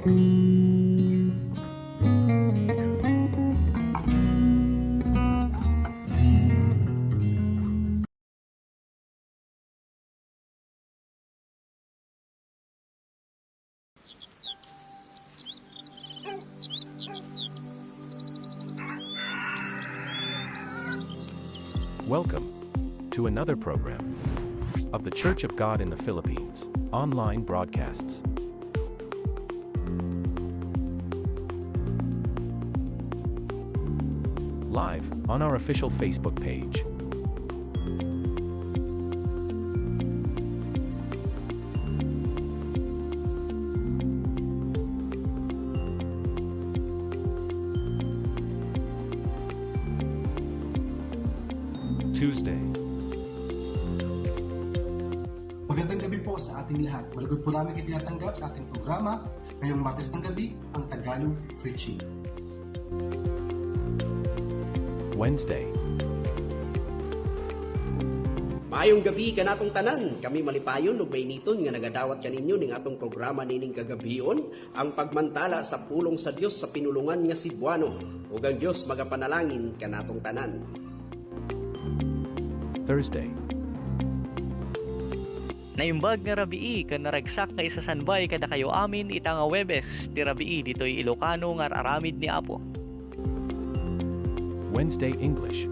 Welcome to another program of the Church of God in the Philippines online broadcasts. Live on our official Facebook page. Tuesday. Magandang gabi po sa ating lahat. Malugod po namin kayo tinatanggap sa ating programa ngayong Martes ng gabi, ang Tagalog Preaching. Wednesday. Maayong gabi kanatong tanan. Kami malipayon ug mainiton nga nagadawat kaninyo ning atong programa nining kagabion, ang pagmantala sa pulong sa Dios sa pinulungan nga Cebuano. Ug ang Dios magapanalangin kanatong tanan. Thursday. Naimbag nga rabii kan naragsak nga isasanbay kada kayo amin ita nga Webes ti rabii ditoy Ilocano nga aramid ni Apo. Wednesday English.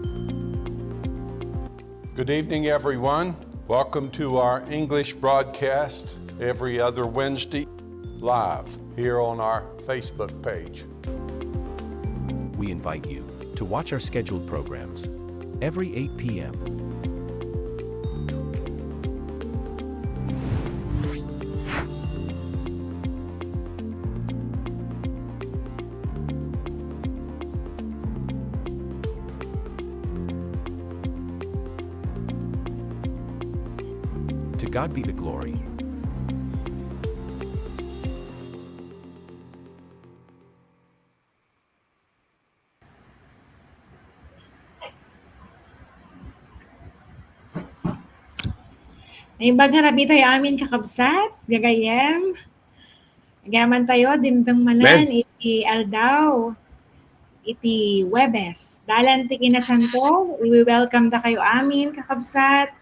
Good evening, everyone. Welcome to our English broadcast every other Wednesday live here on our Facebook page. We invite you to watch our scheduled programs every 8 p.m. To God be the glory. Naimbag nga rabi tayo amin kakabsat, gagayem. Agaman tayo, dimtang manan, iti aldaw, iti Webes. Dalan ti kinasanto, we welcome ta kayo amin kakabsat.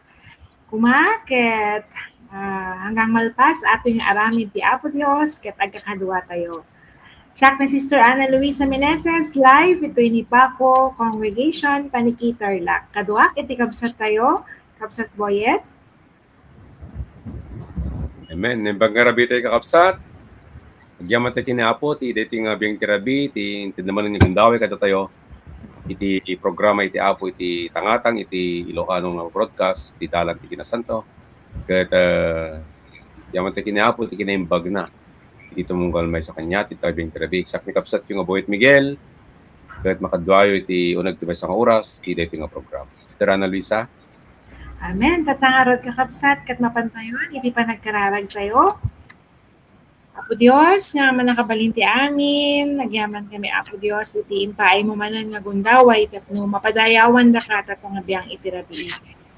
Kumaket, hanggang malpas, ato yung aramid ti Apo Dios, ket agkakadwa tayo. Siya na Sister Ana Luisa Meneses, live, ito ni Paco Congregation, Panikitarlac. Kaduak, iti kabsat tayo, kabsat Boyet. Amen. Nembang garabi tayo kakapsat. Agyaman tayo tinapo, ti dating biyang tirabi, ti naman ng gandaway kada tayo. Iti programa iti apo, iti tangatang, iti Ilocano nga broadcast, ti dalan, ti kinasanto. Kat agyaman tayo tinapo, ti kinaimbag na. Iti tumunggal may sa kanya, ti tayo biyang tirabi. Sak ni kapsat yung Aboyet Miguel. Kat makadwayo, iti unag ti may sa oras, ti dating nga programa. Sister Ana Luisa. Amen. Tatangarod kakapsat kat mapantayon, iti pa nagkararag tayo. Apo Dios, nga man nakabalinti amin, nagyaman kami Apo Dios, iti impaay mo manan nga gundaway, tapno mapadayawan da ka, tapno nga biyang itirabi.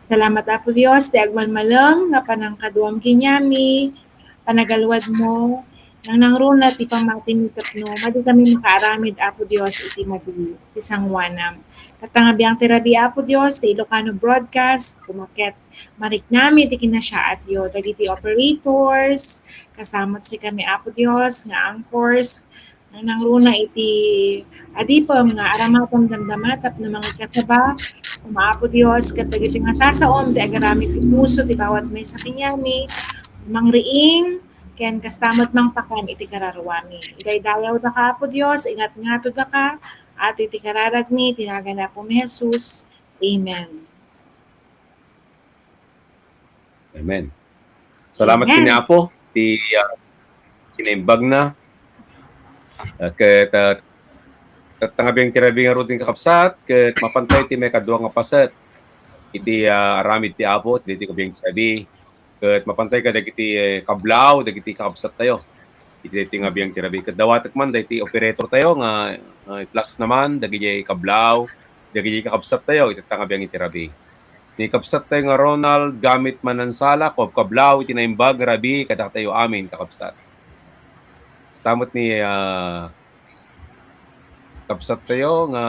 Salamat Apo Dios, di agman malam, nga panangkaduam kinyami, panagalwad mo, nang nangruna ti pamatin ni tapno, madi kami makaaramid Apo Dios, iti madi, isang wanam. Katangabiyang terabi Apo Dios, ti Ilocano broadcast, kumaket marik namin, ti kinasya at yo, dagiti operators, kasamot si kami Apo Dios, nga anchors, nang nangruna iti adipam nga aramatom damdamatap na mga kataba, Apo Dios, kat dagiti nga sasaom, ti agaramit ti puso, ti bawat may sa kinyami, mangriing, ken kastamot mang pakan iti kararwami. Idaydayaw da ka Apo Dios, ingat nga to da ka, at iti kararag ni, tinaga na po ni Jesus. Amen. Amen. Salamat Amen. kinapo, ti kinaimbag na. Kat tangabing tirabi nga ruting kakapsat, kat mapantay ti may kadwa nga pasat. Iti aramid ti Apo, iti kabing tirabi. Kat mapantay ka dagiti kablaw, dagiti kakapsat tayo. Iti nga biyang tirabi. Kat dawatak man, dagiti operator tayo nga plus naman, dagiti kablaw, dagiti kakapsat tayo, iti nga biyang tirabi. Ni kapsat tayo nga Ronald, gamit man ang sala, kablaw, iti naimbag, rabi, kadak tayo amin kakapsat. Stamot ni kapsat tayo nga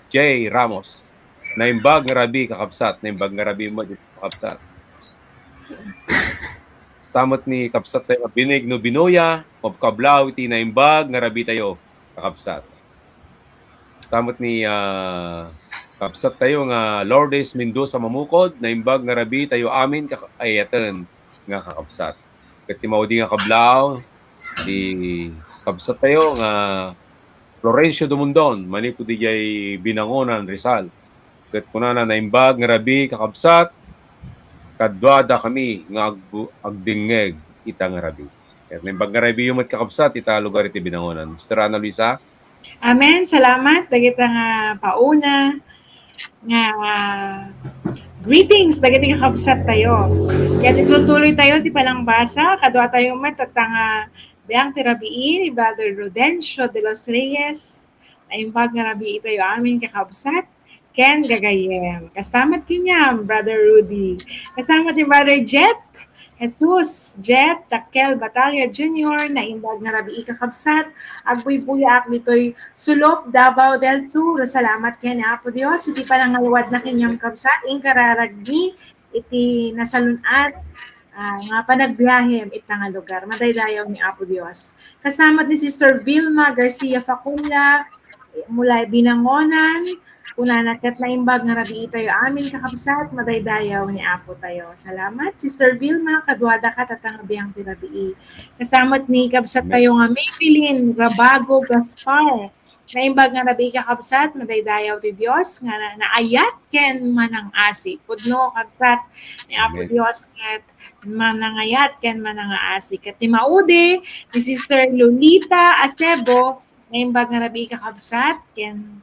J. Ramos. Naimbag nga rabi kakapsat. Naimbag nga rabi mo dito kakapsat. Stamot ni kapsat tayo Binig no Binoya. Mabkablaw iti naimbag nga rabi tayo kakapsat. Stamot ni kapsat tayo nga Lourdes Mendoza Mamukod. Naimbag nga rabi tayo amin ayatan nga kakapsat. Kat timaudi nga kablaw di kapsat tayo nga Florencio Dumundon, manipod di jay Binangonan, Rizal. Kat kunana naimbag nga rabi kakabsat, kadwada kami nga agdingeg ita nga rabi. Kat naimbag nga rabi yung kakabsat, ita lugar iti Binangonan. Mr. Ana Luisa? Amen. Salamat. Dagita nga pauna. Nga greetings. Dagiti kakabsat tayo. Kaya tituloy tayo, ti palang basa. Kadwa tayo matatanga Biyang tirabii ni Brother Rudencio de los Reyes, na imbag nga rabii tayo amin kakabsat, Ken Gagayem. Kastamat kinyam, Brother Rudy. Kastamat ni Brother Jet, Jet, Takel Batalya Jr., na imbag nga rabii kakabsat, agbuy-buyak nito'y Sulop, Davao del Sur. Salamat ken Apo Dios, iti panangaluwad na kinyam kabsat, inkararagbi, iti nasalunat, nga panagbiyahem itang lugar. Madaydayaw ni Apo Dios. Kasamat ni Sister Vilma Garcia Facula mula Binangonan. Una kat na imbag nga rabi tayo amin kakabsat. Madaydayaw ni Apo tayo. Salamat Sister Vilma. Kadwada ka tatangabiyang tirabi. Kasamat ni kabsat tayo nga Maybelline Rabago Gaspar. Na imbag nga rabi kakabsat. Madaydayaw ti Dios nga naayat ken manang asi. Pudno kabsat ni Apo Dios ket manangayat ken manangaasi. Kat ni Maude, ni Sister Lolita Acebo, na imbag nga rabi kakabsat, ken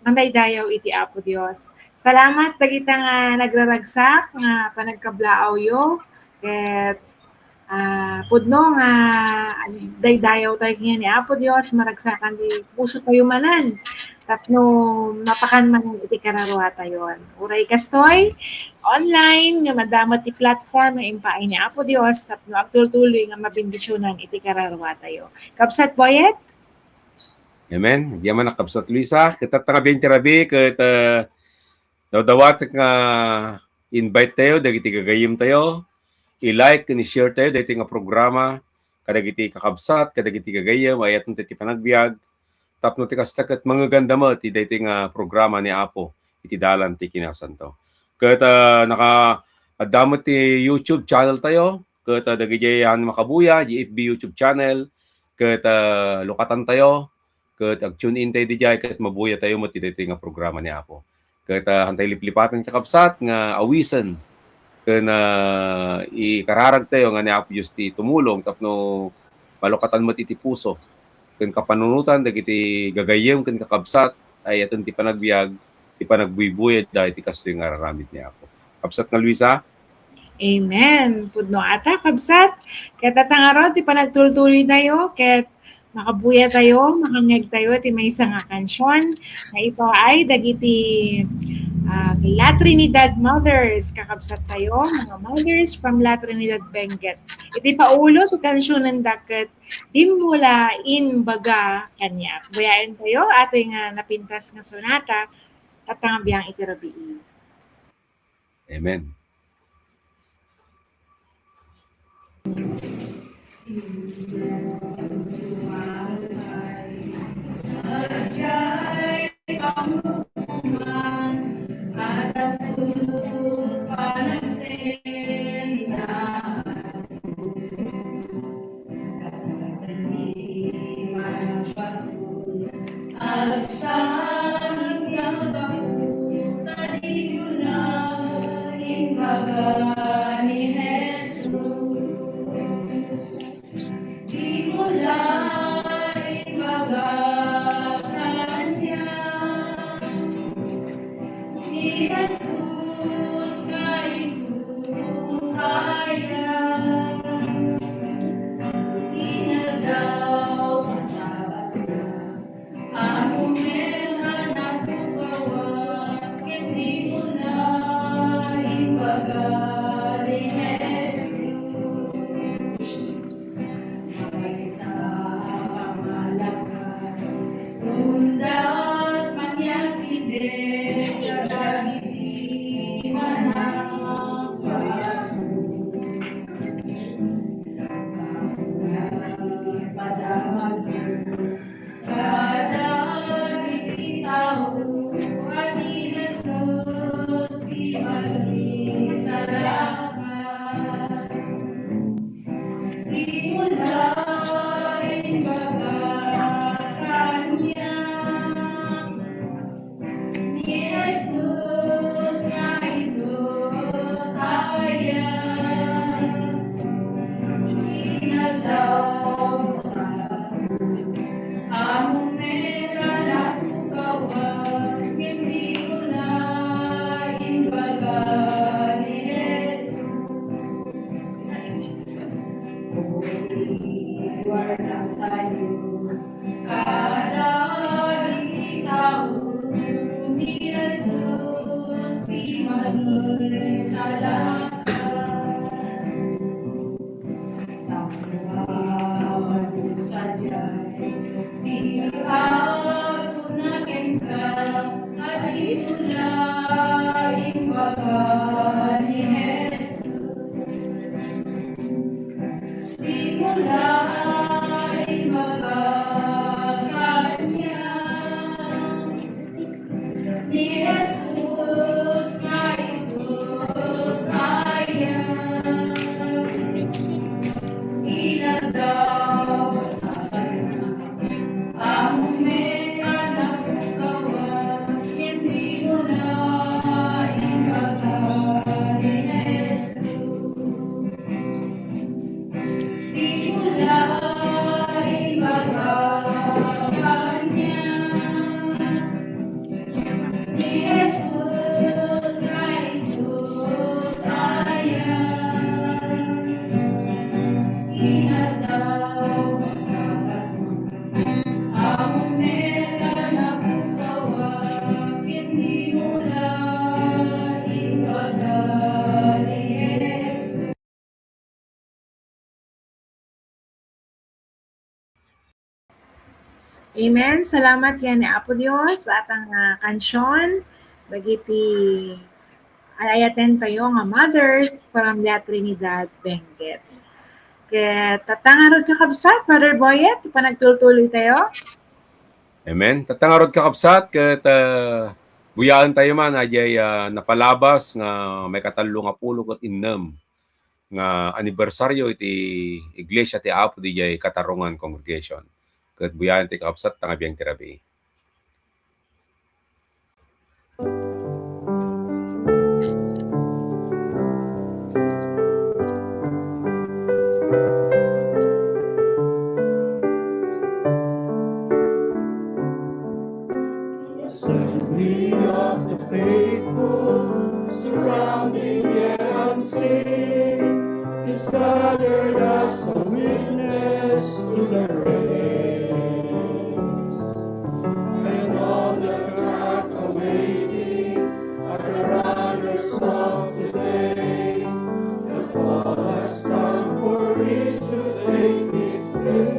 mandaydayaw iti Apo Dios. Salamat dagita nga nagraragsak nga panagkablaaw yo. Ket pudno nga daydayaw tayo kanya ni Apo Dios, maragsakan di puso tayo manan. Tapno mapakan man iti kararwa tayon. Uray kastoy, online, nga madamat ti platform nga impaay ni Apo Dios, tapno agtultuloy nga mabindisyonan iti kararwa tayo. Kapsat Boyet? Amen. Yaman na kapsat Luisa. Kita tangabing tirabi, kat dawat nga invite tayo, dagiti gagayim tayo, i-like, ni-share tayo, dagiti nga programa, kadagiti kakabsat, kadagiti gagayim, ayat ng titi panagbiag, tapno ti kastak at mga ganda mo ti dating programa ni Apo iti dalan ti kinasanto. Ket naka-adamot ti YouTube channel tayo, ket dagiti makabuya GFB YouTube channel, ket lukatan tayo, ket ag-tune in tayo dijay ket mabuya tayo mo ti dating programa ni Apo. Ket hantay liplipatan kakabsat nga awisen ken ikararag tayo nga ni Apo Dios ti tumulong tapno malukatan mo ti puso. Ken kapanunutan dagiti gagayem ken kakabsat ay aton ti panagbiag ti panagbuybuy dahil ti kastoy nga raramid ni Apo. Kabsat nga Luisa? Amen. Pudno ata kabsat. Ket tatangaro ti panagtultuloy tayo ket makabuya tayo, makangeg tayo ti maysa nga kansyon nga ito ay dagiti La Trinidad Mothers. Kakabsat tayo, mga mothers from La Trinidad Benguet. Iti paulo sa kansyonan daket Dimula in baga kanya. Buyain tayo ating napintas nga sonata at ang biyang itirabi. Amen. Sadya'y pamuman at ang tulog panagsenda. Alsanit nga magapot na di ko na imbaga ni Jesus. Di mo lang imbaga kanya ni Jesus nga isukaya. Inadaw ang sabat na among meron na pugawan, hindi mo na imbaga ni Jesus. May sa Kada bibitaw ani Jesus di mali salamat. Di mulain baga kanya ni Jesus nga isut kaya inagdaw sa among meta na pukawan, hindi ko lain baga ni Jesus. Iwar na tayo, kada bibitaw ni Jesus, di mali salamat. Tawa sadya'y di ako nakita at itulaing baka ni Jesus. Di mo laing baka kanya ni Jesus nga isut kaya. Ilagdaw sa kanya among meta na pukawan, hindi mo laing baga ni Jesus. Di mo laing baga kanya ni Jesus nga isut kaya. Inadaw sa among meta na pukawan, hindi mo laing baga ni Jesus. Amen. Salamat yan ni Apo Dios sa atang kansyon. Bagiti ayaten tayo nga mother from La Trinidad, Benguet. Kaya tatangarod ka kabsat, Mother Boyet, panagtultuloy tayo. Amen. Tatangarod ka kapsat ket buyaan tayo man ajay napalabas nga may katalo nga 16 nga anibersaryo iti Iglesia ti Apo dijay Katarungan Congregation. Ket buyaan ti kapsat tanga biyang tirabi. Assembly of the faithful, surrounding yet unseen, is gathered as a witness to the race. And on the track awaiting are the runners of today. The fall has come for each to take his place.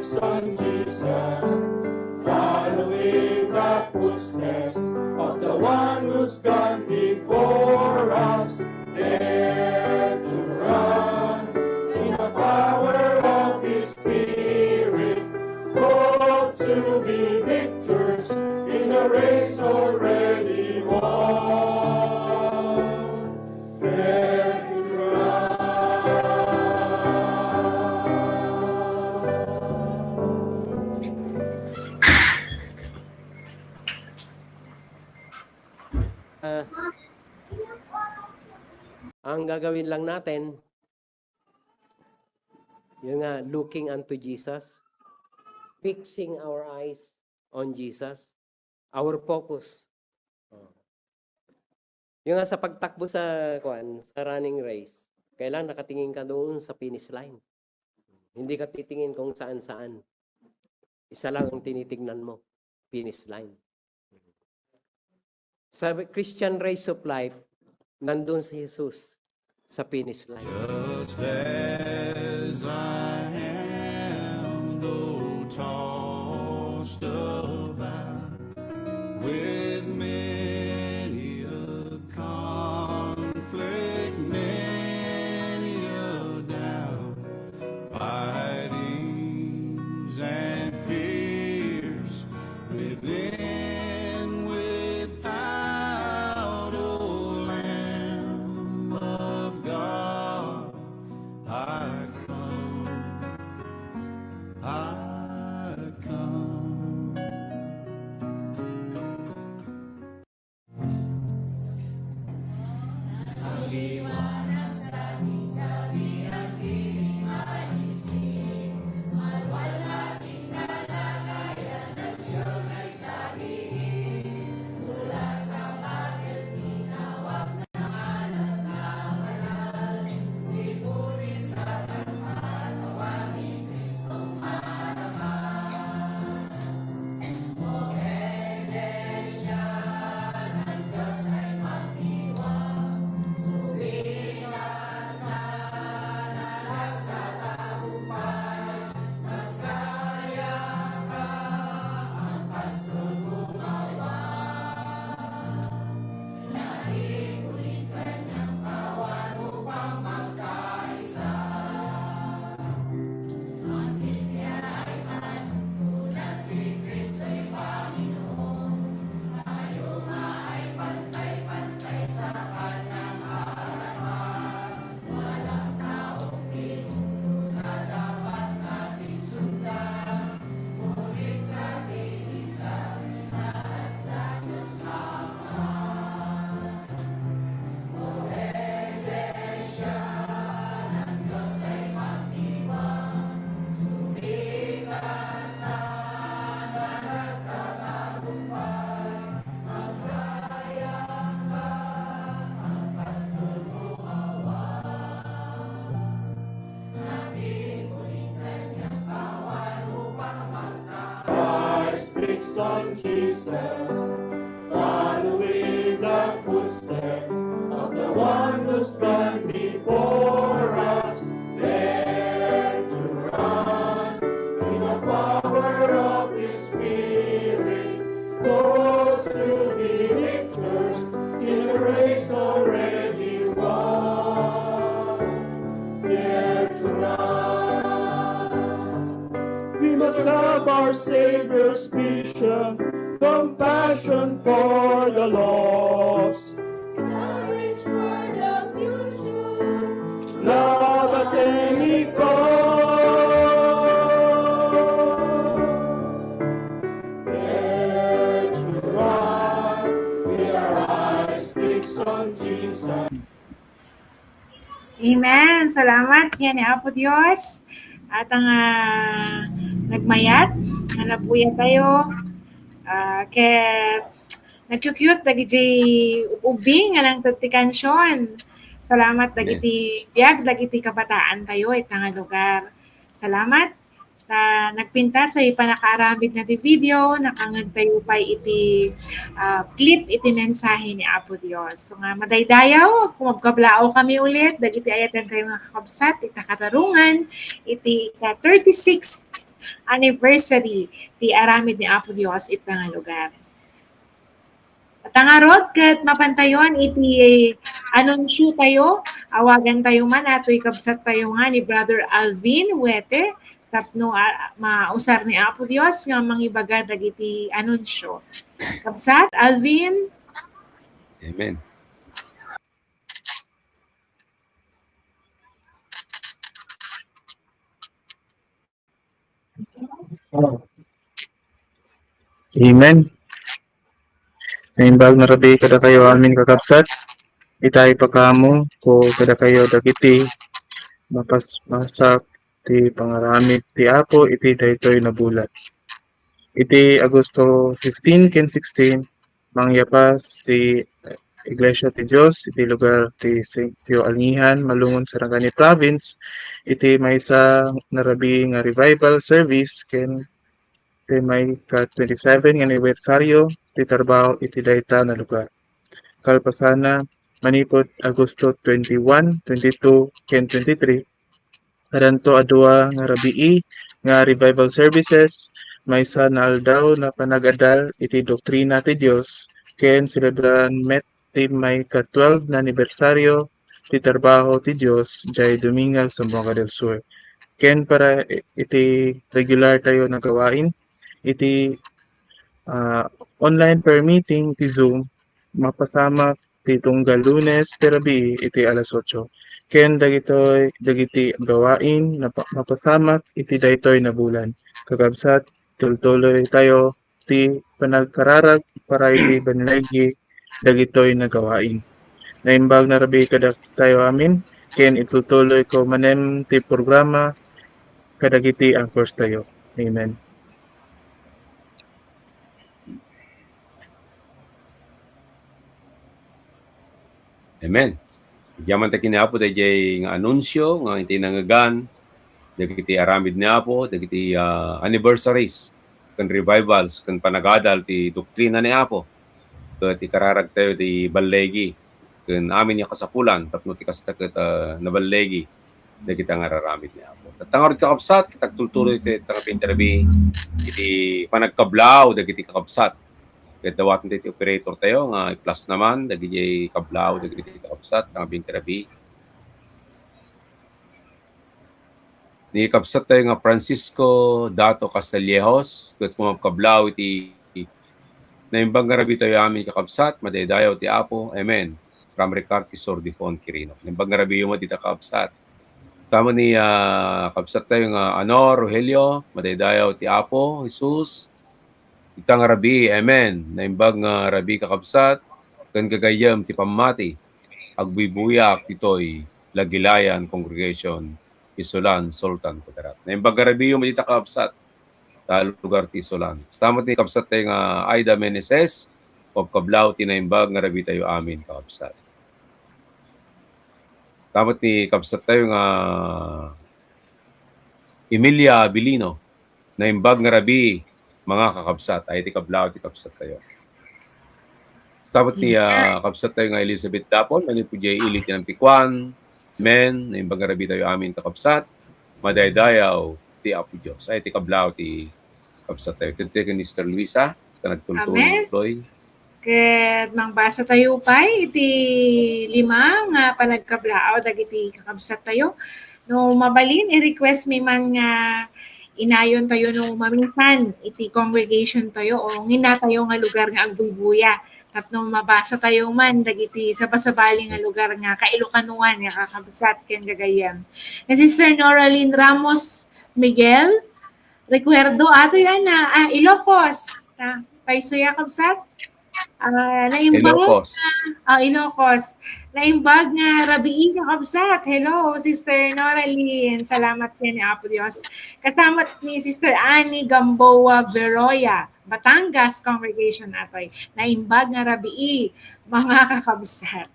On Jesus, following the footsteps of the one who's gone before us, dare to run in the power of His Spirit, hope to be victors in the race already won. Dare to run. Ang gagawin lang natin, yung looking unto Jesus, fixing our eyes on Jesus, our focus. Yung nga sa pagtakbo sa running race, kailangan nakatingin ka doon sa finish line. Hindi ka titingin kung saan-saan. Isa lang ang tinitingnan mo, finish line. Sa Christian race of life, nandun si Jesus sa finish line. Just as I am, though tossed about with many a conflict, many a doubt, fightings and fears within, without, O Lamb of God, I come, I come. Fix on Jesus, following the footsteps of the one who's gone before us, there to run in the power of His Spirit, go to the victors in the race already won, there to run. We must have our Savior's vision, compassion for the lost, courage for the future, love at any cost. There to run with our eyes fixed on Jesus. Amen. Salamat. Yan ni Apo Diyos. At ang nagmayat, nalabuyan tayo. Kaya nag-cute dagiti ubing nga lang tagtikansyon. Salamat dagiti biyag, dagiti kabataan tayo ita nga lugar. Salamat. Nagpinta sa ipanakaaramid na ti video, nakangag tayo pa iti clip, iti mensahe ni Apo Dios. So nga madaydayaw, kung magkablao kami ulit, dagiti ayatan tayo mga kakabsat, ita katarungan, iti 36th anniversary ti aramid ni Apo Dios ita nga lugar. At ang arot, kat mapantayon, iti anunsyo tayo, awagan tayo man, ato'y kabsat tayo nga ni Brother Alvin Huete, tapno mausar ni Apo Dios nga mangibaga dagiti anunsyo. Kabsat, Alvin. Amen. Amen. Naimbag na rabi kada kayo amin kakabsat. Itay pagkamo ko kada kayo dagiti masak ti pangaramid ti Apo iti daytoy na bulat. Iti Agosto 15 ken 16 mangyapas ti Iglesia ti Dios iti lugar ti Sitio Alnihan malungon sa Sarangani Province iti maysa narabi nga revival service ken iti may ka-27 nga anibersaryo ti trabaho iti dayta na lugar. Kalpasana manipod Agosto 21, 22 ken 23 kadanto adua nga rabii nga revival services maysa na aldaw na panagadal iti doktrina ti Dios ken celebraran met ti may ka-12 na anibersaryo ti trabaho ti Dios jay Domingal sa Buanga del Sur. Ken para iti regular tayo na gawain iti online prayer meeting ti Zoom mapasama ti tunggal Lunes terabi iti alas 8. Ken dagiti gawain na mapasamak iti daytoy na bulan. Kakabsat tuloy tayo ti panagkararag para iti banlegi dagitoy na gawain. Naimbag na rabi kada tayo amin ken itutuloy ko manem ti programa kadagiti anchors tayo. Amen. Amen. Yaman ta kinapo dayjay nga anunsyo nga iti nangagan dagiti aramid ni Apo dagiti anniversaries ken revivals ken panagadal ti doktrina ni Apo. Ket ikararag tayo ti ballegi ken amin nga kasapulan tapno ti kasta ket naballegi dagiti nga raramid ni Apo. Tatangor kakabsat kitagtultuloy ti interbi iti panagkablaw dagiti kakabsat. Ket dawat ti operator tayo nga i-plus naman dagiti kablaw dagiti kakabsat nga binterabi. Ni kabsat tayo nga Francisco Dato Castillejos ket kumabkablaw iti naimbang nga rabi tayo amin kakabsat madaydayaw ti Apo. Amen. From Ricardo Sordifon Quirino. Naimbang nga rabi mo ti kakabsat. Sama ni kabsat tayo nga Rogelio madaydayaw ti Apo Jesus. Itang rabi, amen. Naimbag nga rabi kakabsat, ken gagayam ti pamati, agbibuyak ito'y Lagilayan Congregation, Isolan, Sultan, Kudarat. Naimbag nga rabi yung matita kakabsat, sa lugar ti Isolan. Stamat ni kakabsat tayo nga Aida Meneses, o kablaw ti naimbag nga rabi tayo amin kakabsat. Stamat ni kakabsat tayo nga Emilia Bilino, naimbag nga rabi, mga kakabsat, ay ti kablaw, ti kabsat tayo. Stabat ni kabsat tayo nga Elizabeth Dapon, ano po dyan ilit ng Pikwan, men, na yung bagarabi tayo amin kakabsat, madaydayaw, ti Apo Diyos. Ay ti kablaw, ti kabsat tayo. Tinti ni Mr. Luisa, ka nagtultuloy. Ket mangbasa tayo pa, iti 5 nga panagkablaaw, dagiti kakabsat tayo. No mabalin, i-request mi man nga inayon tayo no maminsan iti congregation tayo o ngina tayo nga lugar nga agbubuya. Tapno mabasa tayo man dagiti sabasabali nga lugar nga kailukanuan nga kakabsat ken gagayam. Na Sister Noraline Ramos Miguel, recuerdo ato yan na Ilocos. Paysuya kabsat. Ilocos. Ilocos. Naimbag nga rabii nga kabsat. Hello, Sister Noraline. Salamat yan ni Apo Diyos. Kasamat ni Sister Annie Gamboa Beroya, Batangas Congregation atoy. Naimbag nga rabii, mga kakabsat.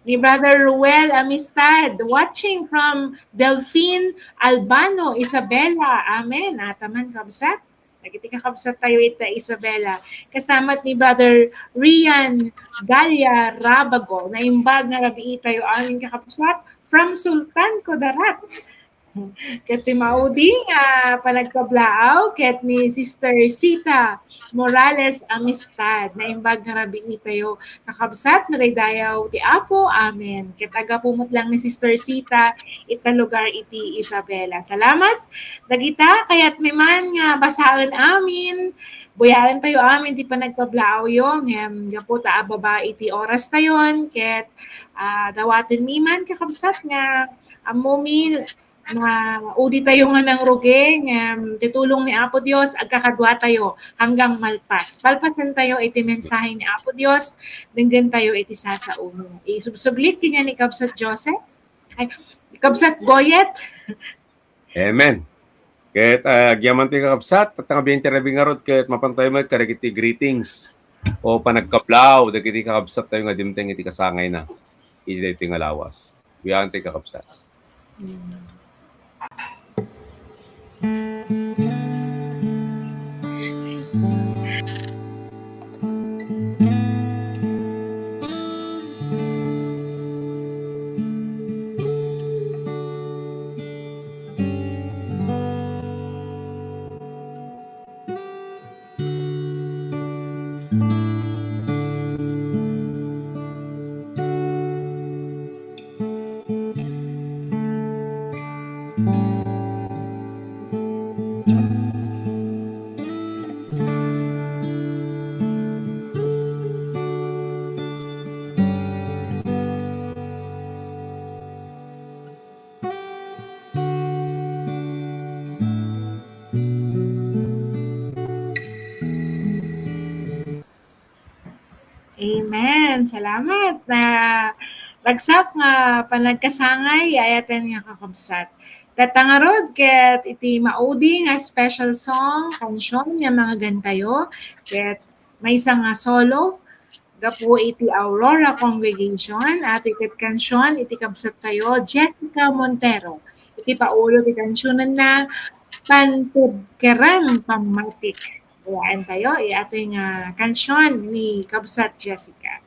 Ni Brother Ruel Amistad, watching from Delphine Albano, Isabela. Amen. Ataman kabsat. Nagiti kakabsat tayo ita Isabela. Kasamat ni Brother Rian Galia Rabago, na imbag na rabi tayo aming kakabsat from Sultan Kudarat. Ket ni Maudi nga panagkablaaw, ket ni Sister Sita Morales Amistad, na imbag nga rabi tayo kakabsat, madaydayaw ti Apo, amen. Ket aga pumot lang ni Sister Sita, ita lugar iti Isabela. Salamat, dagita, kayat may man nga basaon amin, buyahan tayo amin, di pa nagpablaaw yung, gapo ta ababa iti oras tayon, ket dawatin mi man kakabsat nga, amumin, na udi tayo nga ng rugeng, titulong ni Apo Diyos, agkakadwa tayo hanggang malpas. Palpasan tayo iti mensahe ni Apo Diyos, denggan tayo iti sasauno. Isubsublit kanya ni Kabsat Joseph, ay, Kabsat Boyet. Amen. Ket agyaman ti kakabsat, patang abiyang tirabing arot ket mapantay mo karigiti greetings. O panagkaplaw, dagiti kakabsat tayo nga dimteng iti kasangay na. Iti nga lawas. Wiyan tayo kakabsat. Amen. Salamat na ragsak nga panagkasangay ayaten nga kakabsat. Datangarod ket iti maudi nga special song kansyon nga mga gantayo ket may isa nga solo gapu iti Aurora Congregation at iti kansyon iti kabsat tayo Jessica Montero. Iti paulo ti kansyonan na Pantugkerang Pamatik. Kayaan tayo, ating kansyon ni Kabsat Jessica.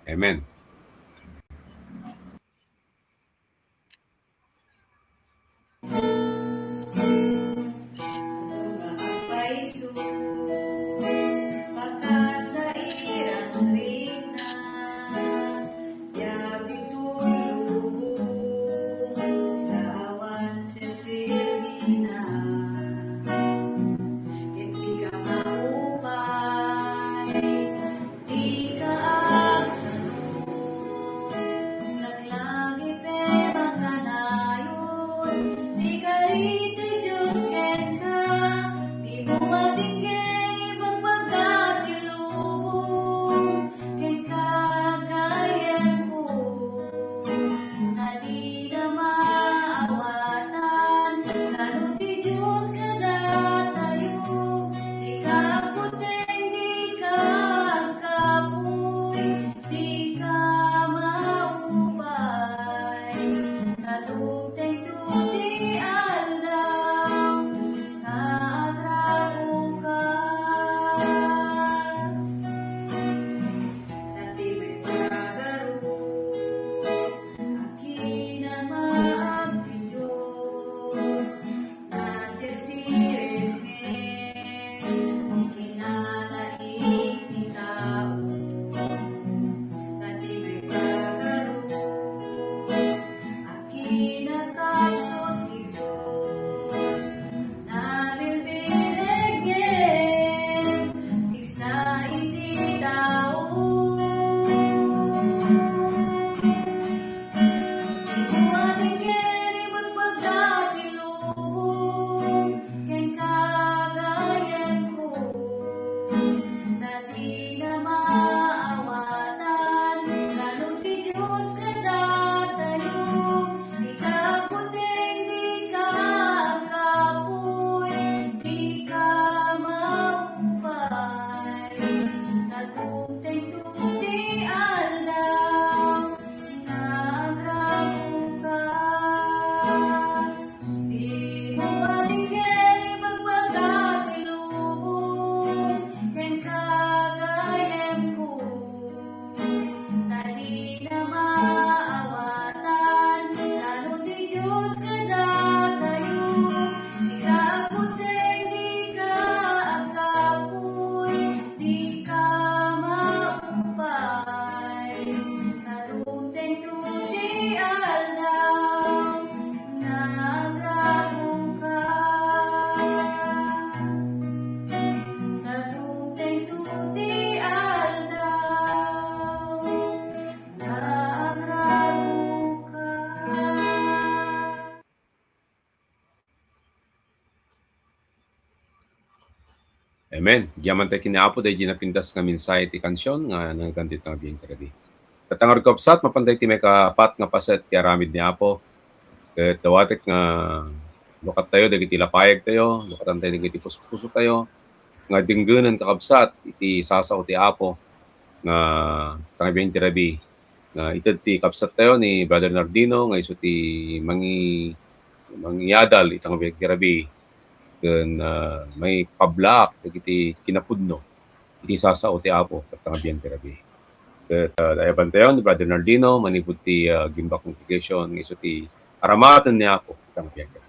Amen. Amen. Diyaman tayo kinaapo dahil ginapindas nga mensahe ti kansyon nga nagkandit nga biyeng tagadi. Katangar kapsat, mapantay ti may kapat nga paset ti aramid ni Apo. Kat dawatek nga lukat tayo, dagiti lapayag tayo, lukatan tayo, dagiti puso tayo. nga dinggunan kakabsat iti sasaw ti Apo nga tangabiyan ti Rabi nga ited ti kapsat tayo ni Brother Nardino nga iso ti mangyadal itang ti Rabi ken may pablak iti kinapudno iti sasaw ti Apo tangabiyan ti Rabi. Ket dayaban tayo ni Brother Nardino manipud ti gimbak congregation nga iso ti aramatan ni Apo tangabiyan ti Rabi.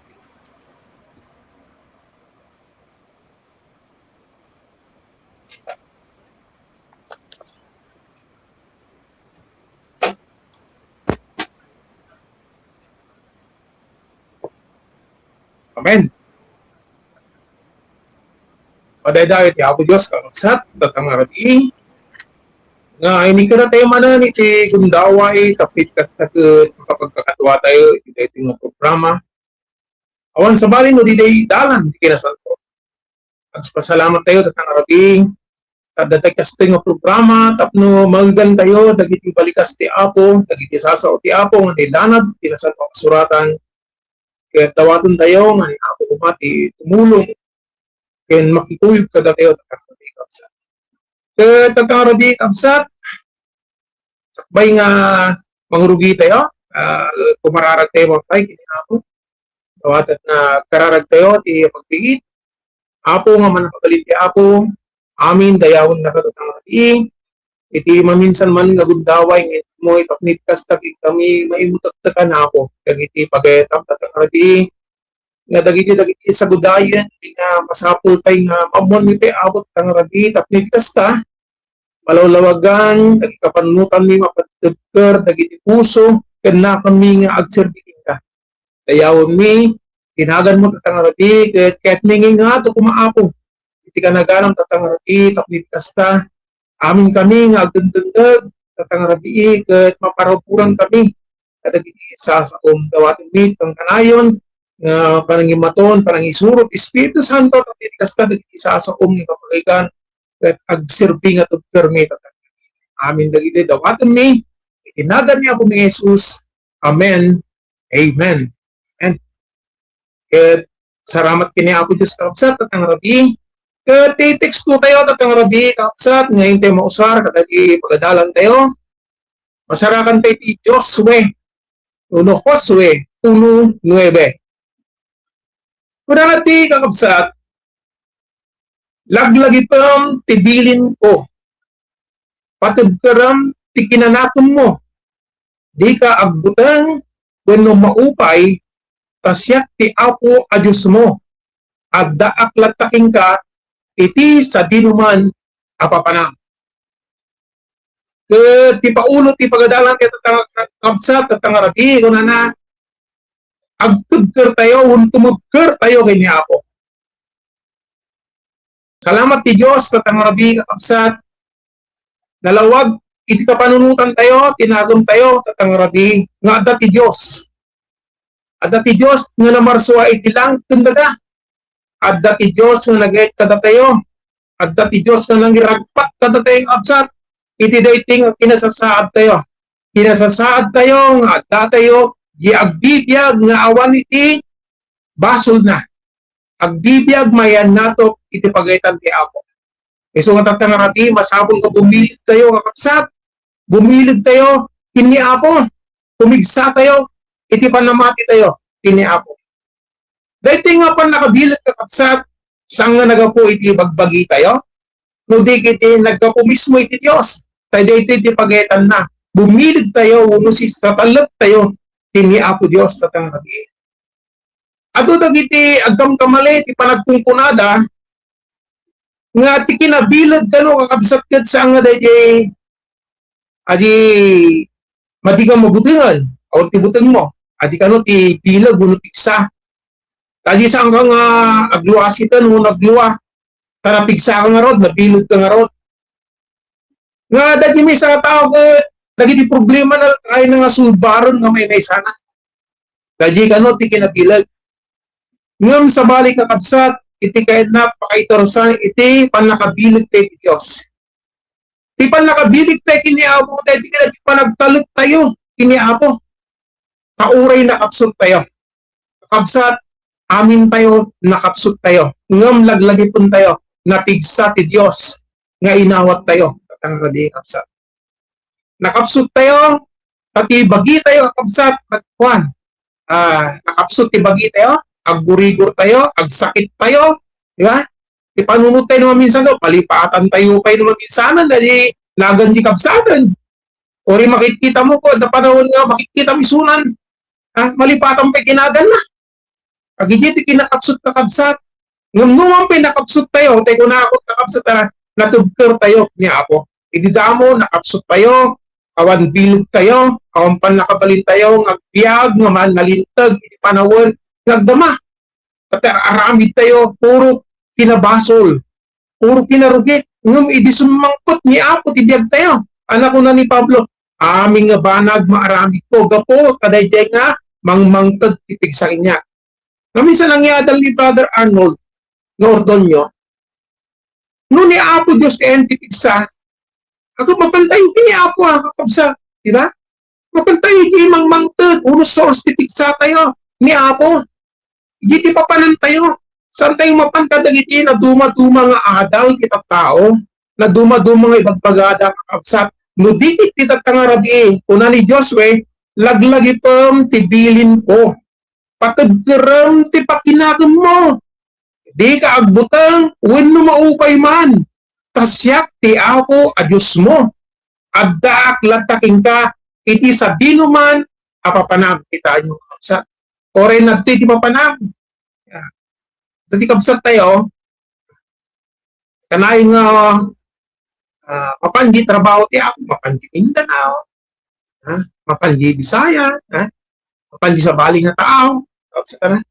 Amen. Padaydayo ti Apo Dios kakabsat datang arabi nga ini kada tayo manan iti gundaway tapit kat makapagkakatuwa tayo iti dating nga programa. Awan sa bali no di day dalan di kinasalpo. Agpasalamat tayo datang arabi kada tayo kaste nga programa tapno magdan tayo dagiti balikas ti Apo dagiti sasaw ti Apo nga nilanad kinasalpo kasuratan. Kaya tawaton tayo nga Apo kumati tumulong ken makikuyog kada tayo tatang arabi kapsat. Ket tatang arabi kapsat sakbay nga mangrugi tayo kumararag tayo mapay kini Apo. Tawatat na kararag tayo ti pagbiit. Apo nga manapagalit ti Apo. Amin dayawon na katatang arabi. Iti maminsan man nga gundaway ngit mo itapnit kas tagi kami maimutagtakan Apo. Dagiti pagayatap tatang arabi nga dagiti sa gudayan nga masapul pay nga mamon ni te abot tang rabi tapnit kasta malawlawagan dagiti kapanunutan mi mapatudker dagiti puso ken na kami nga agserbikin ka dayawon mi tinagan mo tatang rabi ket mingi nga to kumaapo iti kanaganam tatang rabi tapnit kasta amin kami nga agdendeg tatang rabi ket maparawpuran kami kadagiti sa dawaten mi kang kanayon nga panangimaton, panangisurot, Espiritu Santo, at itikasta na isasakom ng kapagaygan at agserbi nga tudker mi tatang. Amin dagiti dawatan mi, itinagan niya po ni Jesus. Amen. Amen. And salamat kini Apo Diyos kakabsat tatang rabi. Ket text ko tayo tatang rabi kakabsat, ngayon tayo mausar, kadagi pagadalan tayo. Masarakan tayo ti Josue 1:9. Kuna ti kakabsat, laglagitam tibilin ko, patudkaram ti kinanatom mo, di ka agbutang wenno maupay, tasyak ti Apo a Diyos mo, at daaklataking ka, iti sa dinuman apapanam. Ti paulo ti pagadalan kay tatang kakabsat, tatang arabi, kuna na, agtudker tayo, tumudker tayo kay ni Apo. Salamat ti Diyos sa tangarabi kakabsat. Nalawag, iti kapanunutan tayo, tinagom tayo, tatangarabi, nga adda ti Diyos. Adda ti Diyos nga namarsua iti lang tundaga. Adda ti Diyos nga nagayat kada tayo. Adda ti Diyos nga nangiragpat kada tayo kakabsat. Iti dating kinasasaad tayo. Kinasasaad tayo, nga adda tayo, di agbibiyag nga awan iti basol na. Agbibiyag mayan nato iti pagaytan ti Apo. Iso nga tatang arabi, masabol ka bumilig tayo kakabsat. Bumilig tayo kini Apo. Pumigsa tayo, iti panamati tayo kini Apo. Dahil nga pa nakabilag kakabsat, saan nga nagapo iti bagbagi tayo? No di kiti nagkapo mismo iti Diyos. Tayo iti pagaytan na. Bumilig tayo, uno si satalat tayo kini Apo Dios tatang rabi. Ado dagiti agam kamali ti panagkungkunada nga ti kinabilad kano kakabsat ket sa nga dayjay adi madiga mabutingan aw ti buteng mo adi kano ti bilag uno piksa. Adi sa nga agluasitan mo nagluwa tara piksa ka nga rod nabilad ka nga rod. Nga dagiti may sa tao ket dagiti problema na kaya nga sulbaron nga may naisana. Kaji kano ti kinabilag. Ngam sa balik kakabsat, iti kahit na pakaitarosan, iti panakabilig tayo ti Diyos. Iti panakabilig tayo kini Apo, tayo iti panagtalot tayo kini Apo. Kauray nakapsot tayo. Kakabsat, amin tayo, nakapsot tayo. Ngam laglagipon tayo. napigsa ti Dios nga inawat tayo katang rabi kapsat. Nakapsut tayo pati bagi tayo kapsat at kuan. Nakapsut ti bagi tayo, aggurigor tayo, agsakit tayo, di ba? Ti panunod tayo naman minsan daw, palipatan tayo kayo naman minsanan dahil lagan di kapsatan. O rin makikita mo ko, na panahon nga makikita misunan, malipatan pa kinagan na. Pag hindi kinakapsut na kapsat, ngam naman pa nakapsut tayo, tayo na ako nakapsut na natubker tayo niya ako. Ididamo, nakapsut tayo, awan bilog tayo, awan pan nakabalin tayo, ngagbiag, ngaman, nalintag, hindi panahon, ngagdama. At aramid tayo, puro kinabasol, puro kinarugit. Ngam, idisumangkot niya ako, tibiyag tayo. Anak ko na ni Pablo, aming nga banag, maaramid ko, gapo, kadayday nga, mangmangtad, tipig sa kanya. Naminsan lang yadal ni Brother Arnold, nga Ordonyo, no ni Apo Diyos kayan tipigsa, ako mapantay kini Apo kakabsa, di ba? Mapantay kini mangmangtad, unos source tipigsa tayo, ni Apo, giti papanan tayo, saan tayo mapantad agiti na duma-duma nga adal kita tao, na duma-duma nga ibagbagada kakabsa, no dikit kita tangarabi, una ni Josue, laglagi pam tibilin ko, patagkaram ti pakinagam mo, di ka agbutang, wenno maupay man. Tasyak ti ako a Diyos mo. Addaak lataking ka, iti sa dinuman, apapanam kita nyo kapsat. Ore nagti ti papanam. Dati kapsat tayo, kanay nga mapanji trabaho ti ako, mapanji Mindanao, mapanji Bisaya, mapanji sa bali nga tao, kapsat na.